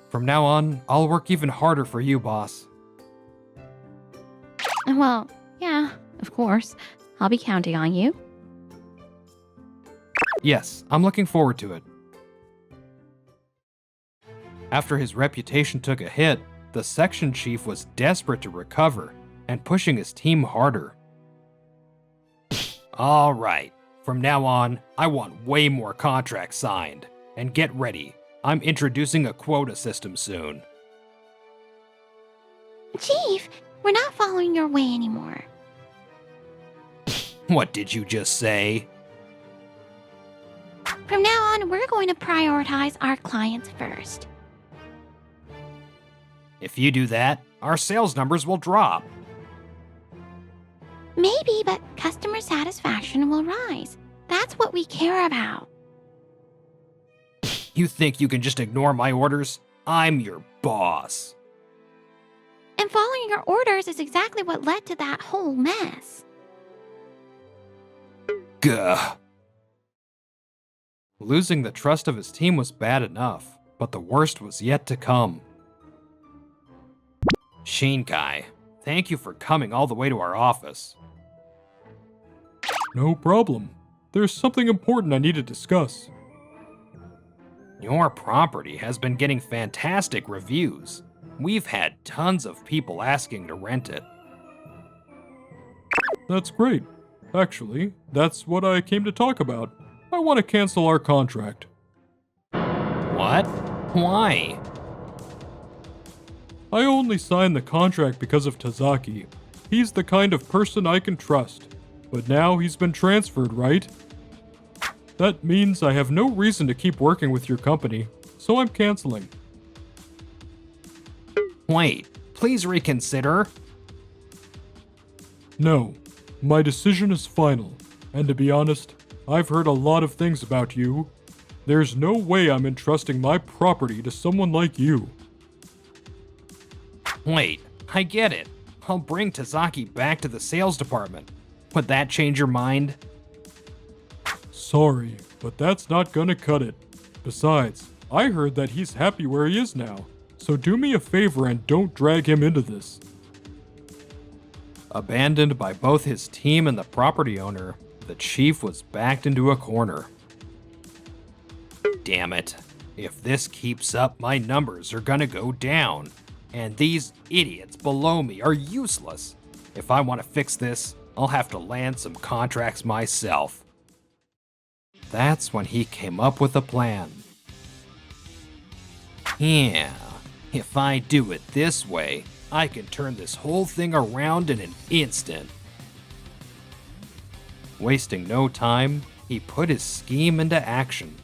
From now on, I'll work even harder for you, boss. Well, yeah, of course. I'll be counting on you. Yes, I'm looking forward to it. After his reputation took a hit, the section chief was desperate to recover and pushing his team harder. All right, from now on, I want way more contracts signed. And get ready, I'm introducing a quota system soon. Chief, we're not following your way anymore. What did you just say? From now on, we're going to prioritize our clients first. If you do that, our sales numbers will drop. Maybe, but customer satisfaction will rise. That's what we care about. You think you can just ignore my orders? I'm your boss. And following your orders is exactly what led to that whole mess. Gah. Losing the trust of his team was bad enough, but the worst was yet to come. Shinkai, thank you for coming all the way to our office. No problem. there's something important I need to discuss. Your property has been getting fantastic reviews. We've had tons of people asking to rent it. That's great. Actually, that's what I came to talk about. I want to cancel our contract. What? Why? I only signed the contract because of Tazaki. He's the kind of person I can trust. But now he's been transferred, right? That means I have no reason to keep working with your company, so I'm canceling. Wait, please reconsider. No, my decision is final. And to be honest, I've heard a lot of things about you. There's no way I'm entrusting my property to someone like you. Wait, I get it. I'll bring Tazaki back to the sales department. Would that change your mind? Sorry, but that's not gonna cut it. Besides, I heard that he's happy where he is now, so do me a favor and don't drag him into this. Abandoned by both his team and the property owner, the chief was backed into a corner. Damn it. If this keeps up, my numbers are gonna go down. And these idiots below me are useless. If I want to fix this, I'll have to land some contracts myself. That's when he came up with a plan. Yeah, if I do it this way, I can turn this whole thing around in an instant. Wasting no time, he put his scheme into action.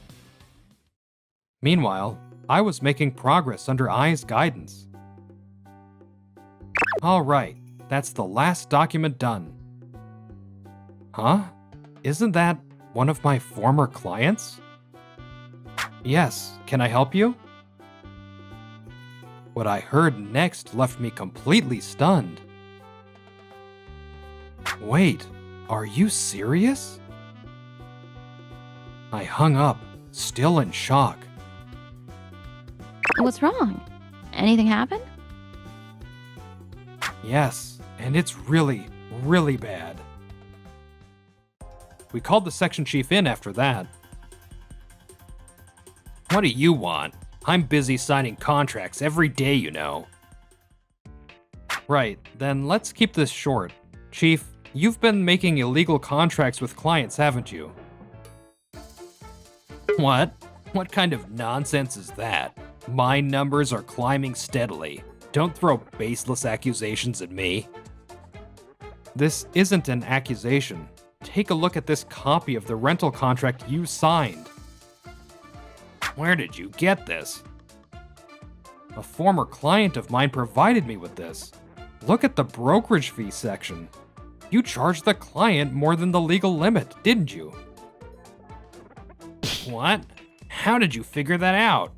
Meanwhile, I was making progress under Ai's guidance. Alright, that's the last document done. Huh? Isn't that one of my former clients? Yes, can I help you? What I heard next left me completely stunned. Wait, are you serious? I hung up, still in shock. What's wrong? Anything happen? Yes, and it's really, really bad. We called the section chief in after that. What do you want? I'm busy signing contracts every day, you know. Right, then let's keep this short. Chief, you've been making illegal contracts with clients, haven't you? What? What kind of nonsense is that? My numbers are climbing steadily. Don't throw baseless accusations at me. This isn't an accusation. Take a look at this copy of the rental contract you signed. Where did you get this? A former client of mine provided me with this. Look at the brokerage fee section. You charged the client more than the legal limit, didn't you? What? How did you figure that out?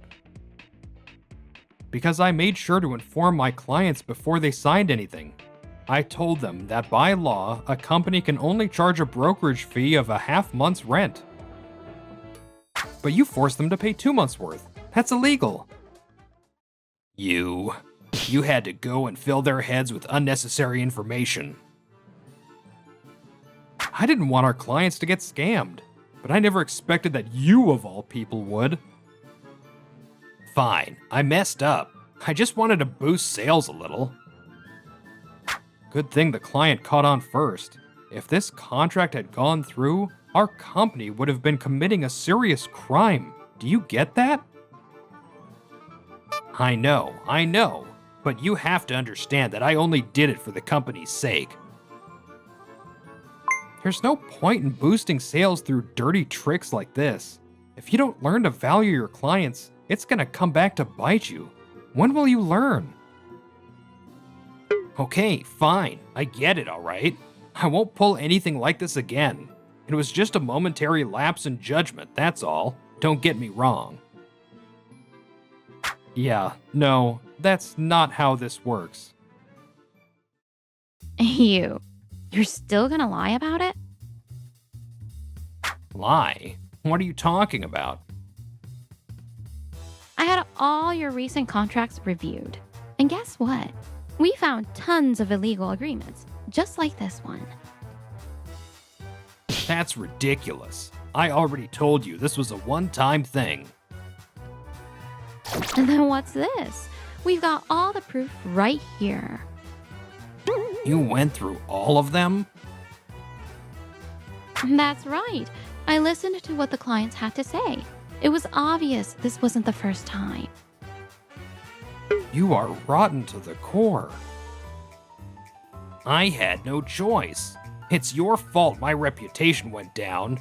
Because I made sure to inform my clients before they signed anything. I told them that by law, a company can only charge a brokerage fee of a half month's rent. But you forced them to pay 2 months' worth. That's illegal. You had to go and fill their heads with unnecessary information. I didn't want our clients to get scammed, but I never expected that you, of all people, would. Fine, I messed up. I just wanted to boost sales a little. Good thing the client caught on first. If this contract had gone through, our company would have been committing a serious crime. Do you get that? I know, but you have to understand that I only did it for the company's sake. There's no point in boosting sales through dirty tricks like this. If you don't learn to value your clients, it's gonna come back to bite you. When will you learn? Okay, fine. I get it, alright. I won't pull anything like this again. It was just a momentary lapse in judgment, that's all. Don't get me wrong. Yeah, no, that's not how this works. You're still gonna lie about it? Lie? What are you talking about? I had all your recent contracts reviewed. And guess what? We found tons of illegal agreements, just like this one. That's ridiculous. I already told you this was a one-time thing. And then what's this? We've got all the proof right here. You went through all of them? That's right. I listened to what the clients had to say. It was obvious this wasn't the first time. You are rotten to the core. I had no choice. It's your fault my reputation went down.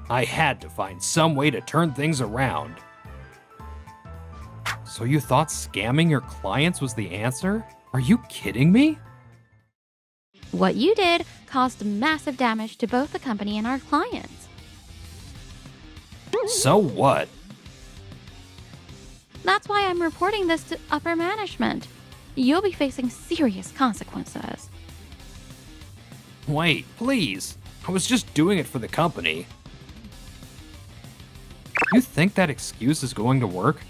I had to find some way to turn things around. So you thought scamming your clients was the answer? Are you kidding me? What you did caused massive damage to both the company and our clients. So what? That's why I'm reporting this to upper management. You'll be facing serious consequences. Wait, please. I was just doing it for the company. You think that excuse is going to work?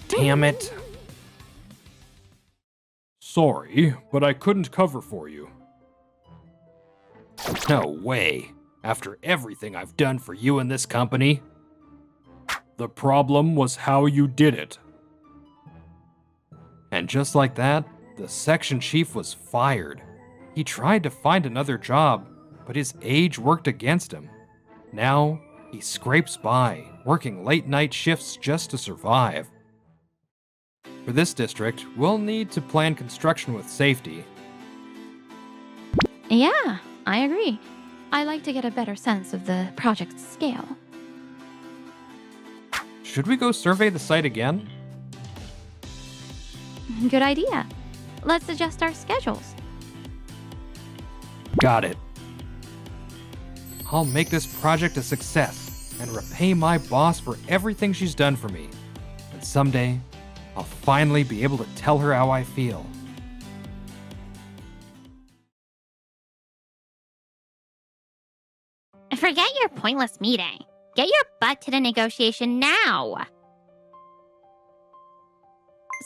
Damn it. Sorry, but I couldn't cover for you. No way. After everything I've done for you and this company. The problem was how you did it. And just like that, the section chief was fired. He tried to find another job, but his age worked against him. Now, he scrapes by, working late-night shifts just to survive. For this district, we'll need to plan construction with safety. Yeah, I agree. I like to get a better sense of the project's scale. Should we go survey the site again? Good idea. Let's adjust our schedules. Got it. I'll make this project a success and repay my boss for everything she's done for me. And someday, I'll finally be able to tell her how I feel. Forget your pointless meeting. Get your butt to the negotiation now.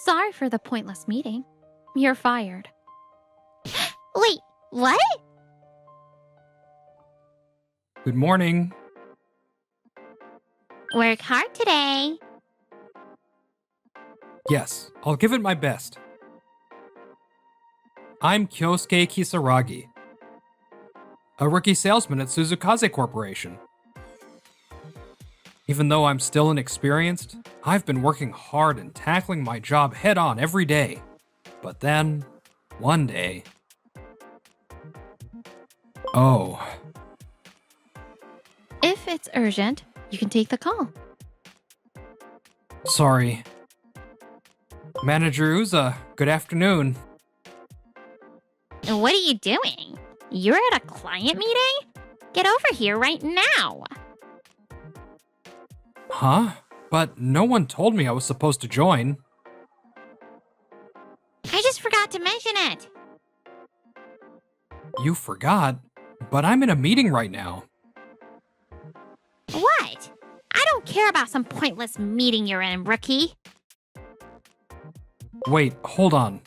Sorry for the pointless meeting. You're fired. Wait, what? Good morning. Work hard today. Yes, I'll give it my best. I'm Kyosuke Kisaragi, a rookie salesman at Suzukaze Corporation. Even though I'm still inexperienced, I've been working hard and tackling my job head-on every day. But then, one day... Oh. If it's urgent, you can take the call. Sorry. Manager Uza, good afternoon. What are you doing? You're at a client meeting? Get over here right now. Huh? But no one told me I was supposed to join. I just forgot to mention it. You forgot? But I'm in a meeting right now. What? I don't care about some pointless meeting you're in, rookie. Wait, hold on.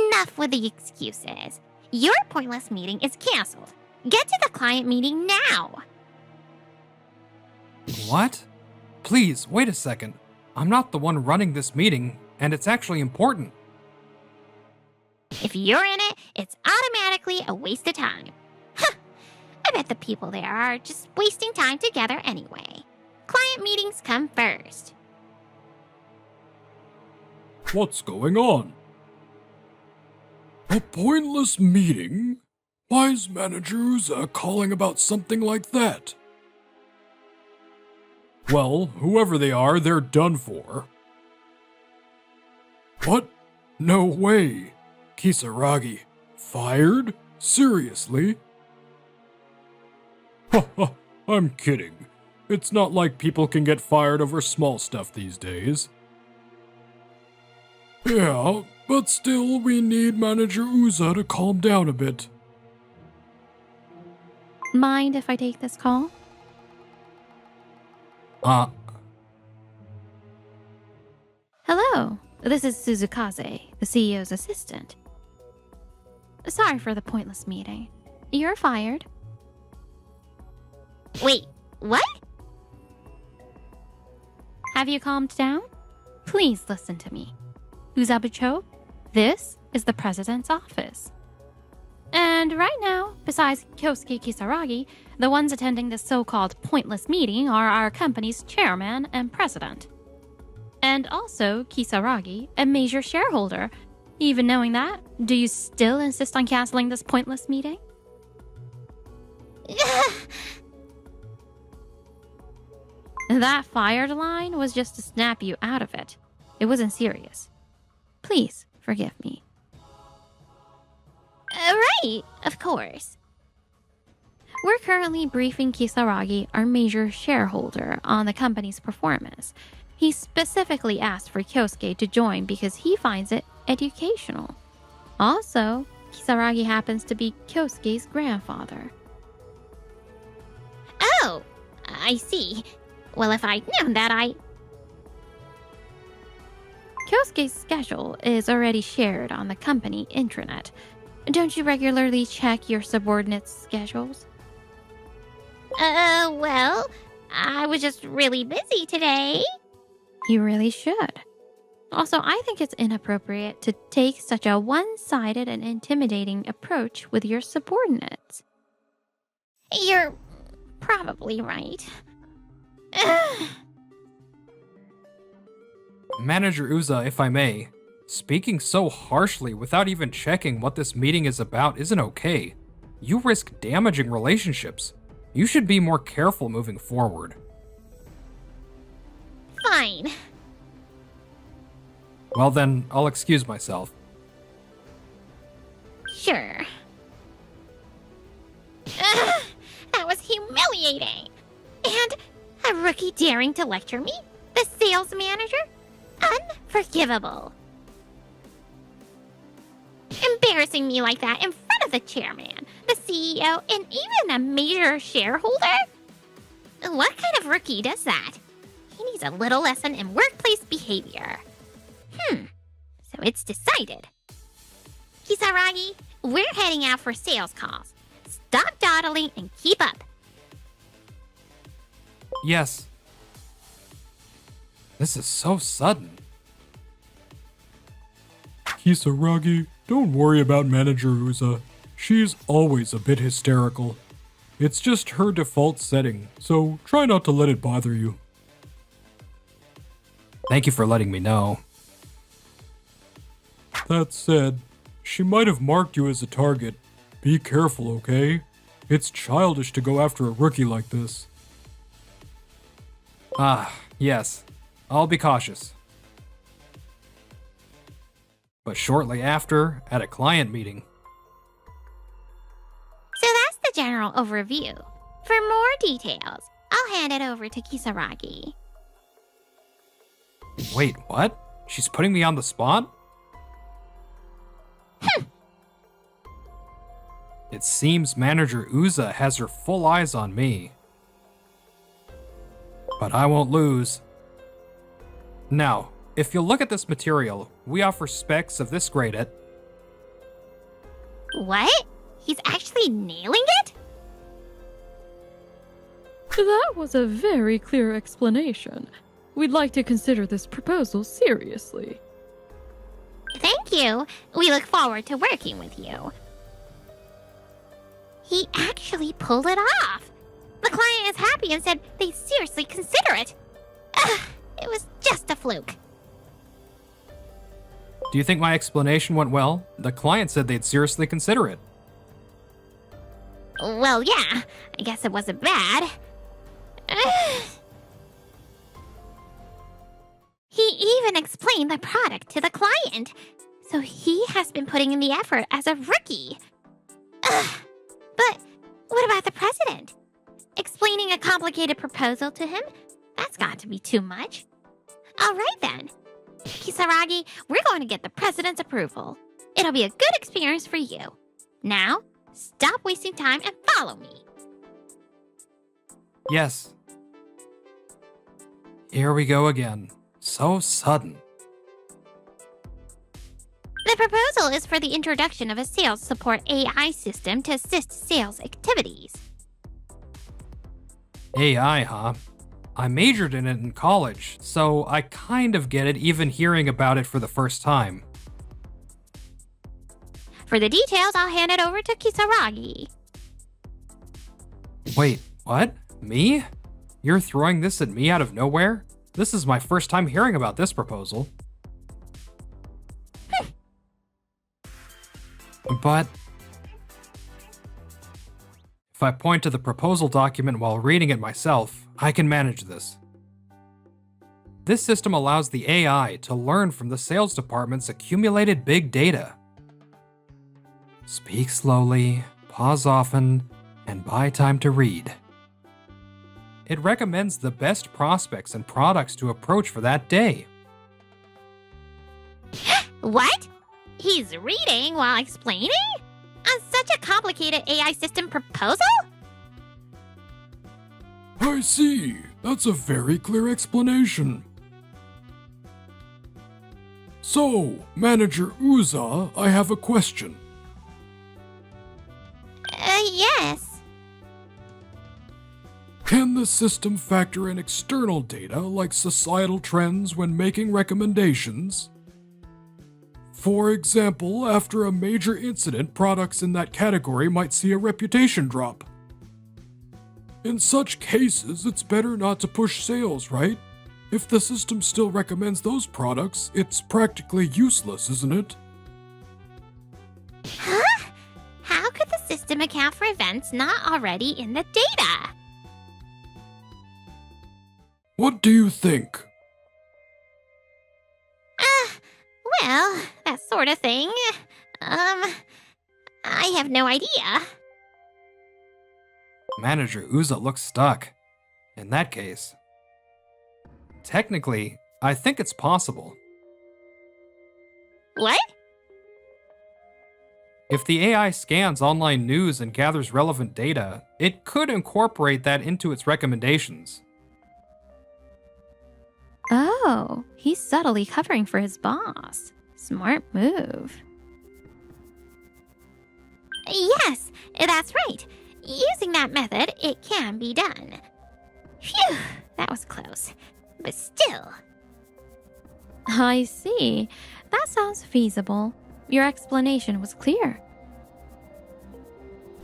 Enough with the excuses. Your pointless meeting is canceled. Get to the client meeting now. What? Please, wait a second. I'm not the one running this meeting, and it's actually important. If you're in it, it's automatically a waste of time. Huh. I bet the people there are just wasting time together anyway. Client meetings come first. What's going on? A pointless meeting? Why is Manager Uza calling about something like that? Well, whoever they are, they're done for. What? No way. Kisaragi, fired? Seriously? Haha, I'm kidding. It's not like people can get fired over small stuff these days. Yeah, but still we need Manager Uza to calm down a bit. Mind if I take this call? Hello, this is Suzukaze, the CEO's assistant. sorry for the pointless meeting. You're fired. Wait, what? Have you calmed down? Please listen to me. Uzabucho, this is the president's office. And right now, besides Kyosuke Kisaragi, the ones attending this so-called pointless meeting are our company's chairman and president. And also Kisaragi, a major shareholder. Even knowing that, do you still insist on canceling this pointless meeting? That fired line was just to snap you out of it. It wasn't serious. Please forgive me. Right, of course. We're currently briefing Kisaragi, our major shareholder, on the company's performance. He specifically asked for Kyosuke to join because he finds it educational. Also, Kisaragi happens to be Kyosuke's grandfather. Oh, I see. Well, if I'd known that, Kyosuke's schedule is already shared on the company intranet. Don't you regularly check your subordinates' schedules? Well, I was just really busy today. You really should. Also, I think it's inappropriate to take such a one-sided and intimidating approach with your subordinates. You're probably right. Manager Uza, if I may, speaking so harshly without even checking what this meeting is about isn't okay. You risk damaging relationships. You should be more careful moving forward. Fine. Well then, I'll excuse myself. Sure. That was humiliating. And a rookie daring to lecture me? The sales manager? Unforgivable. Embarrassing me like that in front of the chairman, the CEO, and even a major shareholder? What kind of rookie does that? He needs a little lesson in workplace behavior. So it's decided. Kisaragi, we're heading out for sales calls. Stop dawdling and keep up. Yes. This is so sudden. Kisaragi, don't worry about Manager Uza. She's always a bit hysterical. It's just her default setting, so try not to let it bother you. Thank you for letting me know. That said, she might have marked you as a target. Be careful, okay? It's childish to go after a rookie like this. Ah, yes. I'll be cautious. But shortly after, at a client meeting. So that's the general overview. For more details, I'll hand it over to Kisaragi. Wait, what? She's putting me on the spot? It seems Manager Uza has her full eyes on me. But I won't lose. Now, if you look at this material, we offer specs of this grade at... What? He's actually nailing it? That was a very clear explanation. We'd like to consider this proposal seriously. Thank you. We look forward to working with you. He actually pulled it off. The client is happy and said they'd seriously consider it. Ugh, it was just a fluke. Do you think my explanation went well? The client said they'd seriously consider it. Well, yeah, I guess it wasn't bad. Ugh. He even explained the product to the client. So he has been putting in the effort as a rookie. Ugh. But what about the president? Explaining a complicated proposal to him? That's got to be too much. All right then. Kisaragi, we're going to get the president's approval. It'll be a good experience for you. Now, stop wasting time and follow me. Yes. Here we go again. So sudden. The The proposal is for the introduction of a sales support AI system to assist sales activities. AI, huh? I majored in it in college, so I kind of get it even hearing about it for the first time. For the details, I'll hand it over to Kisaragi. Wait, what? Me? You're throwing this at me out of nowhere? This is my first time hearing about this proposal. But if I point to the proposal document while reading it myself, I can manage this. This system allows the AI to learn from the sales department's accumulated big data. Speak slowly, pause often, and buy time to read. It recommends the best prospects and products to approach for that day. What? He's reading while explaining? On such a complicated AI system proposal? I see. That's a very clear explanation. So, Manager Uza, I have a question. Yes. Can the system factor in external data like societal trends when making recommendations? For example, after a major incident, products in that category might see a reputation drop. In such cases, it's better not to push sales, right? If the system still recommends those products, it's practically useless, isn't it? Huh? How could the system account for events not already in the data? What do you think? Well, that sort of thing. I have no idea. Manager Uza looks stuck. In that case, technically, I think it's possible. What? If the AI scans online news and gathers relevant data, it could incorporate that into its recommendations. Oh, he's subtly covering for his boss. Smart move. Yes, that's right. Using that method, it can be done. Phew, that was close. But still. I see. That sounds feasible. Your explanation was clear.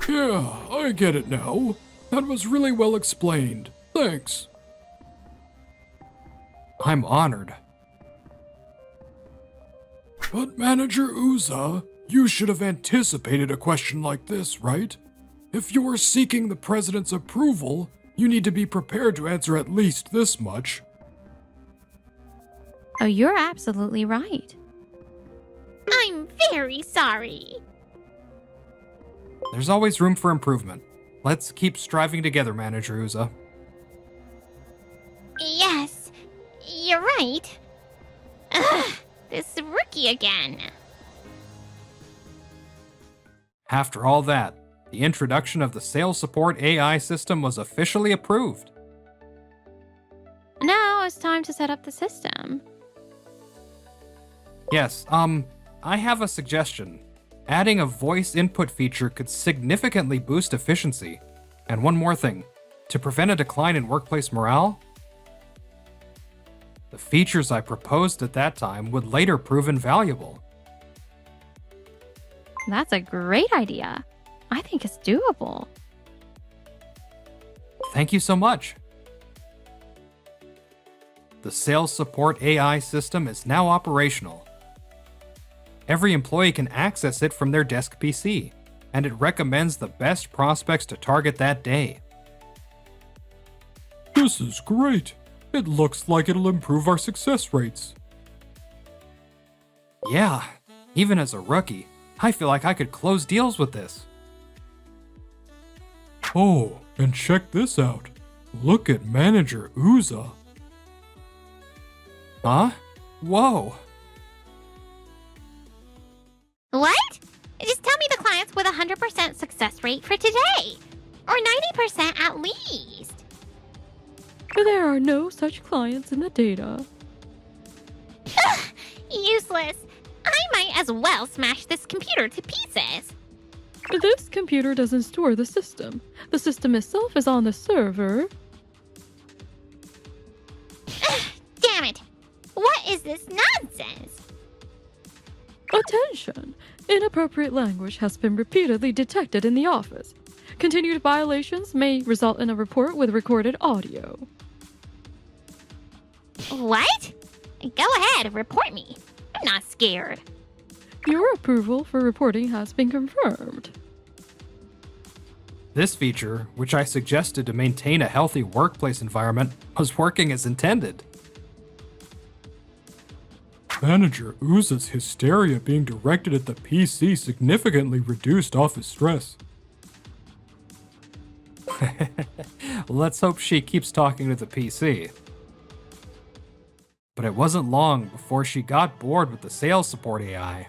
Yeah, I get it now. That was really well explained. Thanks. I'm honored. But Manager Uza, you should have anticipated a question like this, right? If you're seeking the president's approval, you need to be prepared to answer at least this much. Oh, you're absolutely right. I'm very sorry. There's always room for improvement. Let's keep striving together, Manager Uza. Yes, you're right. Ugh, this rookie again. After all that, the introduction of the sales support AI system was officially approved. Now it's time to set up the system. Yes, I have a suggestion. Adding a voice input feature could significantly boost efficiency. And one more thing, to prevent a decline in workplace morale, the features I proposed at that time would later prove invaluable. That's a great idea. I think it's doable. Thank you so much. The sales support AI system is now operational. Every employee can access it from their desk PC, and it recommends the best prospects to target that day. This is great. It looks like it'll improve our success rates. Yeah, even as a rookie, I feel like I could close deals with this. Oh, and check this out. Look at Manager Uza. Huh? Whoa. What? Just tell me the clients with a 100% success rate for today. Or 90% at least. There are no such clients in the data. Ugh, useless. I might as well smash this computer to pieces. This computer doesn't store the system. The system itself is on the server. Damn it! What is this nonsense? Attention! Inappropriate language has been repeatedly detected in the office. Continued violations may result in a report with recorded audio. What? Go ahead, report me. I'm not scared. Your approval for reporting has been confirmed. This feature, which I suggested to maintain a healthy workplace environment, was working as intended. Manager Uza's hysteria being directed at the PC significantly reduced office stress. Let's hope she keeps talking to the PC. But it wasn't long before she got bored with the sales support AI.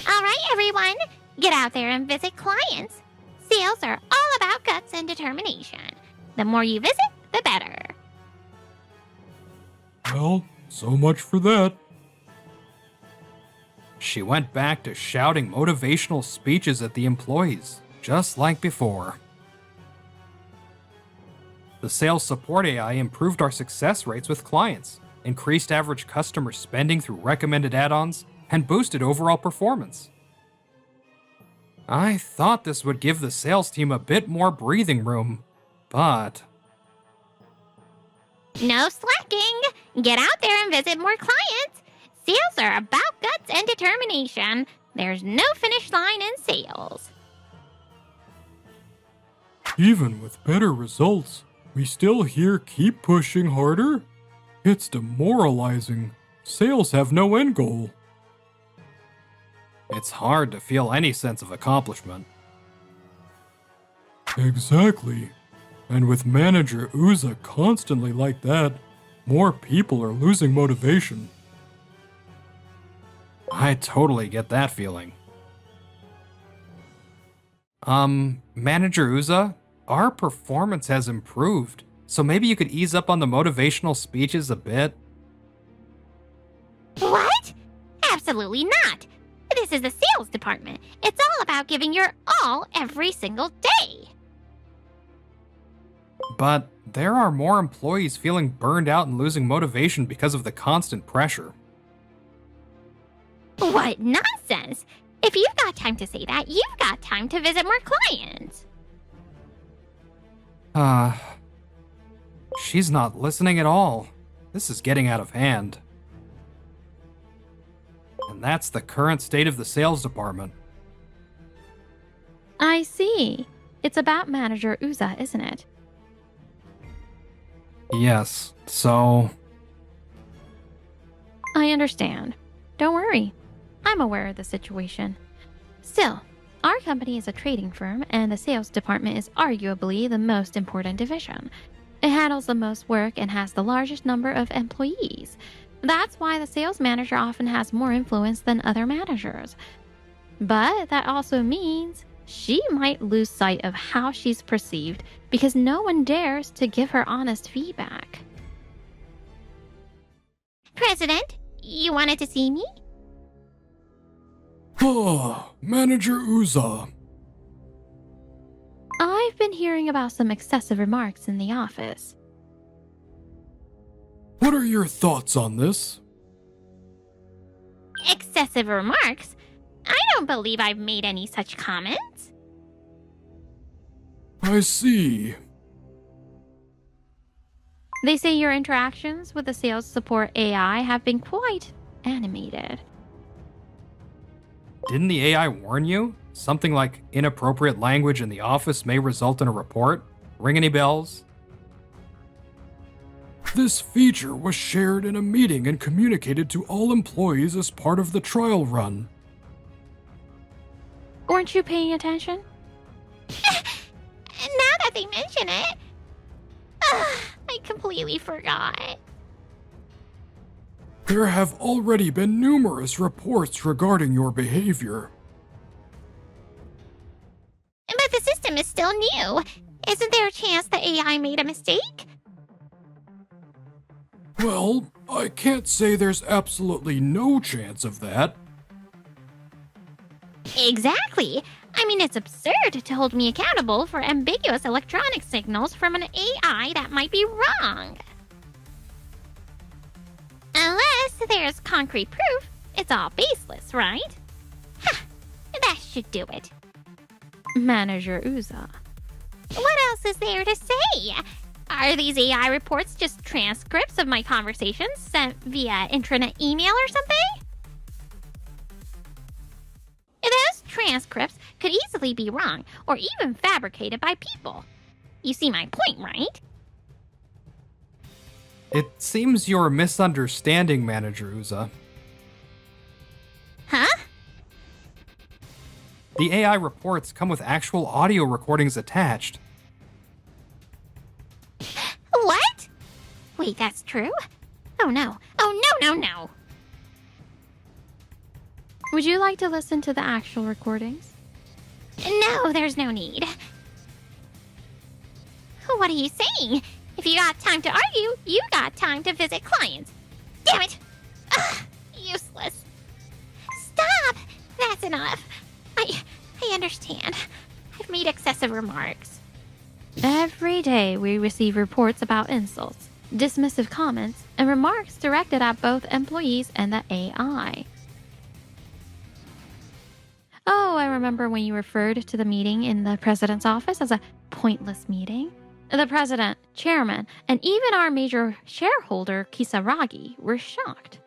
All right, everyone. Get out there and visit clients. Sales are all about guts and determination. The more you visit, the better. Well, so much for that. She went back to shouting motivational speeches at the employees, just like before. The sales support AI improved our success rates with clients, increased average customer spending through recommended add-ons, and boosted overall performance. I thought this would give the sales team a bit more breathing room, but... No slacking. Get out there and visit more clients. Sales are about guts and determination. There's no finish line in sales. Even with better results, we still hear keep pushing harder? It's demoralizing. Sales have no end goal. It's hard to feel any sense of accomplishment. Exactly. And with Manager Uza constantly like that, more people are losing motivation. I totally get that feeling. Manager Uza, our performance has improved, so maybe you could ease up on the motivational speeches a bit? What? Absolutely not. This is the sales department. It's all about giving your all every single day. But there are more employees feeling burned out and losing motivation because of the constant pressure. What nonsense! If you've got time to say that, you've got time to visit more clients. She's not listening at all. This is getting out of hand. And that's the current state of the sales department. I see. It's about Manager Uza, isn't it? Yes, so... I understand. Don't worry. I'm aware of the situation. Still, our company is a trading firm, and the sales department is arguably the most important division. It handles the most work and has the largest number of employees. That's why the sales manager often has more influence than other managers. But that also means she might lose sight of how she's perceived because no one dares to give her honest feedback. President, you wanted to see me? Manager Uza. I've been hearing about some excessive remarks in the office. What are your thoughts on this? Excessive remarks? I don't believe I've made any such comments. I see. They say your interactions with the sales support AI have been quite animated. Didn't the AI warn you? Something like inappropriate language in the office may result in a report? Ring any bells? This feature was shared in a meeting and communicated to all employees as part of the trial run. Weren't you paying attention? Now that they mention it, I completely forgot. There have already been numerous reports regarding your behavior. But the system is still new. Isn't there a chance the AI made a mistake? Well, I can't say there's absolutely no chance of that. Exactly. I mean, it's absurd to hold me accountable for ambiguous electronic signals from an AI that might be wrong. Unless there's concrete proof, it's all baseless, right? Ha! That should do it. Manager Uza. What else is there to say? Are these AI reports just transcripts of my conversations sent via intranet email or something? Those transcripts could easily be wrong or even fabricated by people. You see my point, right? It seems you're misunderstanding Manager Uza. Huh? The AI reports come with actual audio recordings attached. What? Wait, that's true? Oh no. Oh no. Would you like to listen to the actual recordings? No, there's no need. What are you saying? If you got time to argue, you got time to visit clients. Damn it! Ugh, useless. Stop! That's enough. I understand. I've made excessive remarks. Every day we receive reports about insults, dismissive comments, and remarks directed at both employees and the AI. Oh, I remember when you referred to the meeting in the president's office as a pointless meeting. The president, chairman, and even our major shareholder, Kisaragi, were shocked.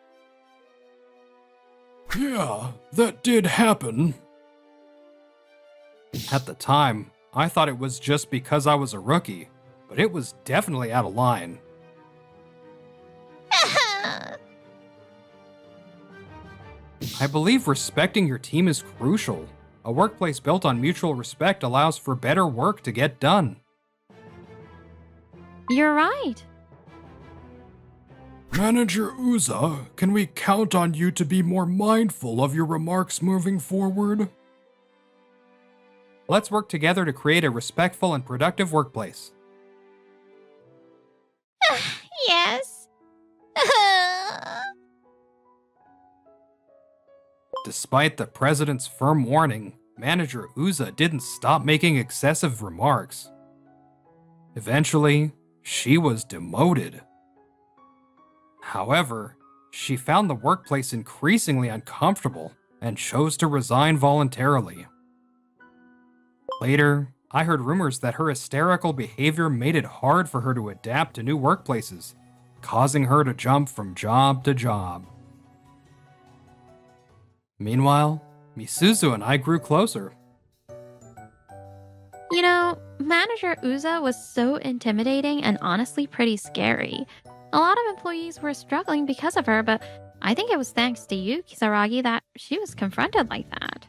Yeah, that did happen. At the time, I thought it was just because I was a rookie, but it was definitely out of line. I believe respecting your team is crucial. A workplace built on mutual respect allows for better work to get done. You're right. Manager Uza, can we count on you to be more mindful of your remarks moving forward? Let's work together to create a respectful and productive workplace. Yes. Despite the president's firm warning, Manager Uza didn't stop making excessive remarks. Eventually, she was demoted. However, she found the workplace increasingly uncomfortable and chose to resign voluntarily. Later, I heard rumors that her hysterical behavior made it hard for her to adapt to new workplaces, causing her to jump from job to job. Meanwhile, Misuzu and I grew closer. You know, Manager Uza was so intimidating and honestly pretty scary. A lot of employees were struggling because of her, but I think it was thanks to you, Kisaragi, that she was confronted like that.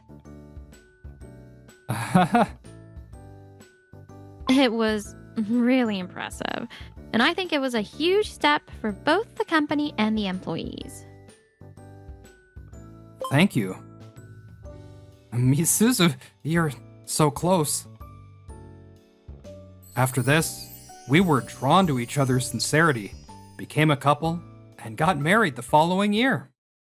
It was really impressive, and I think it was a huge step for both the company and the employees. Thank you. Misuzu, you're so close. After this, we were drawn to each other's sincerity, became a couple, and got married the following year.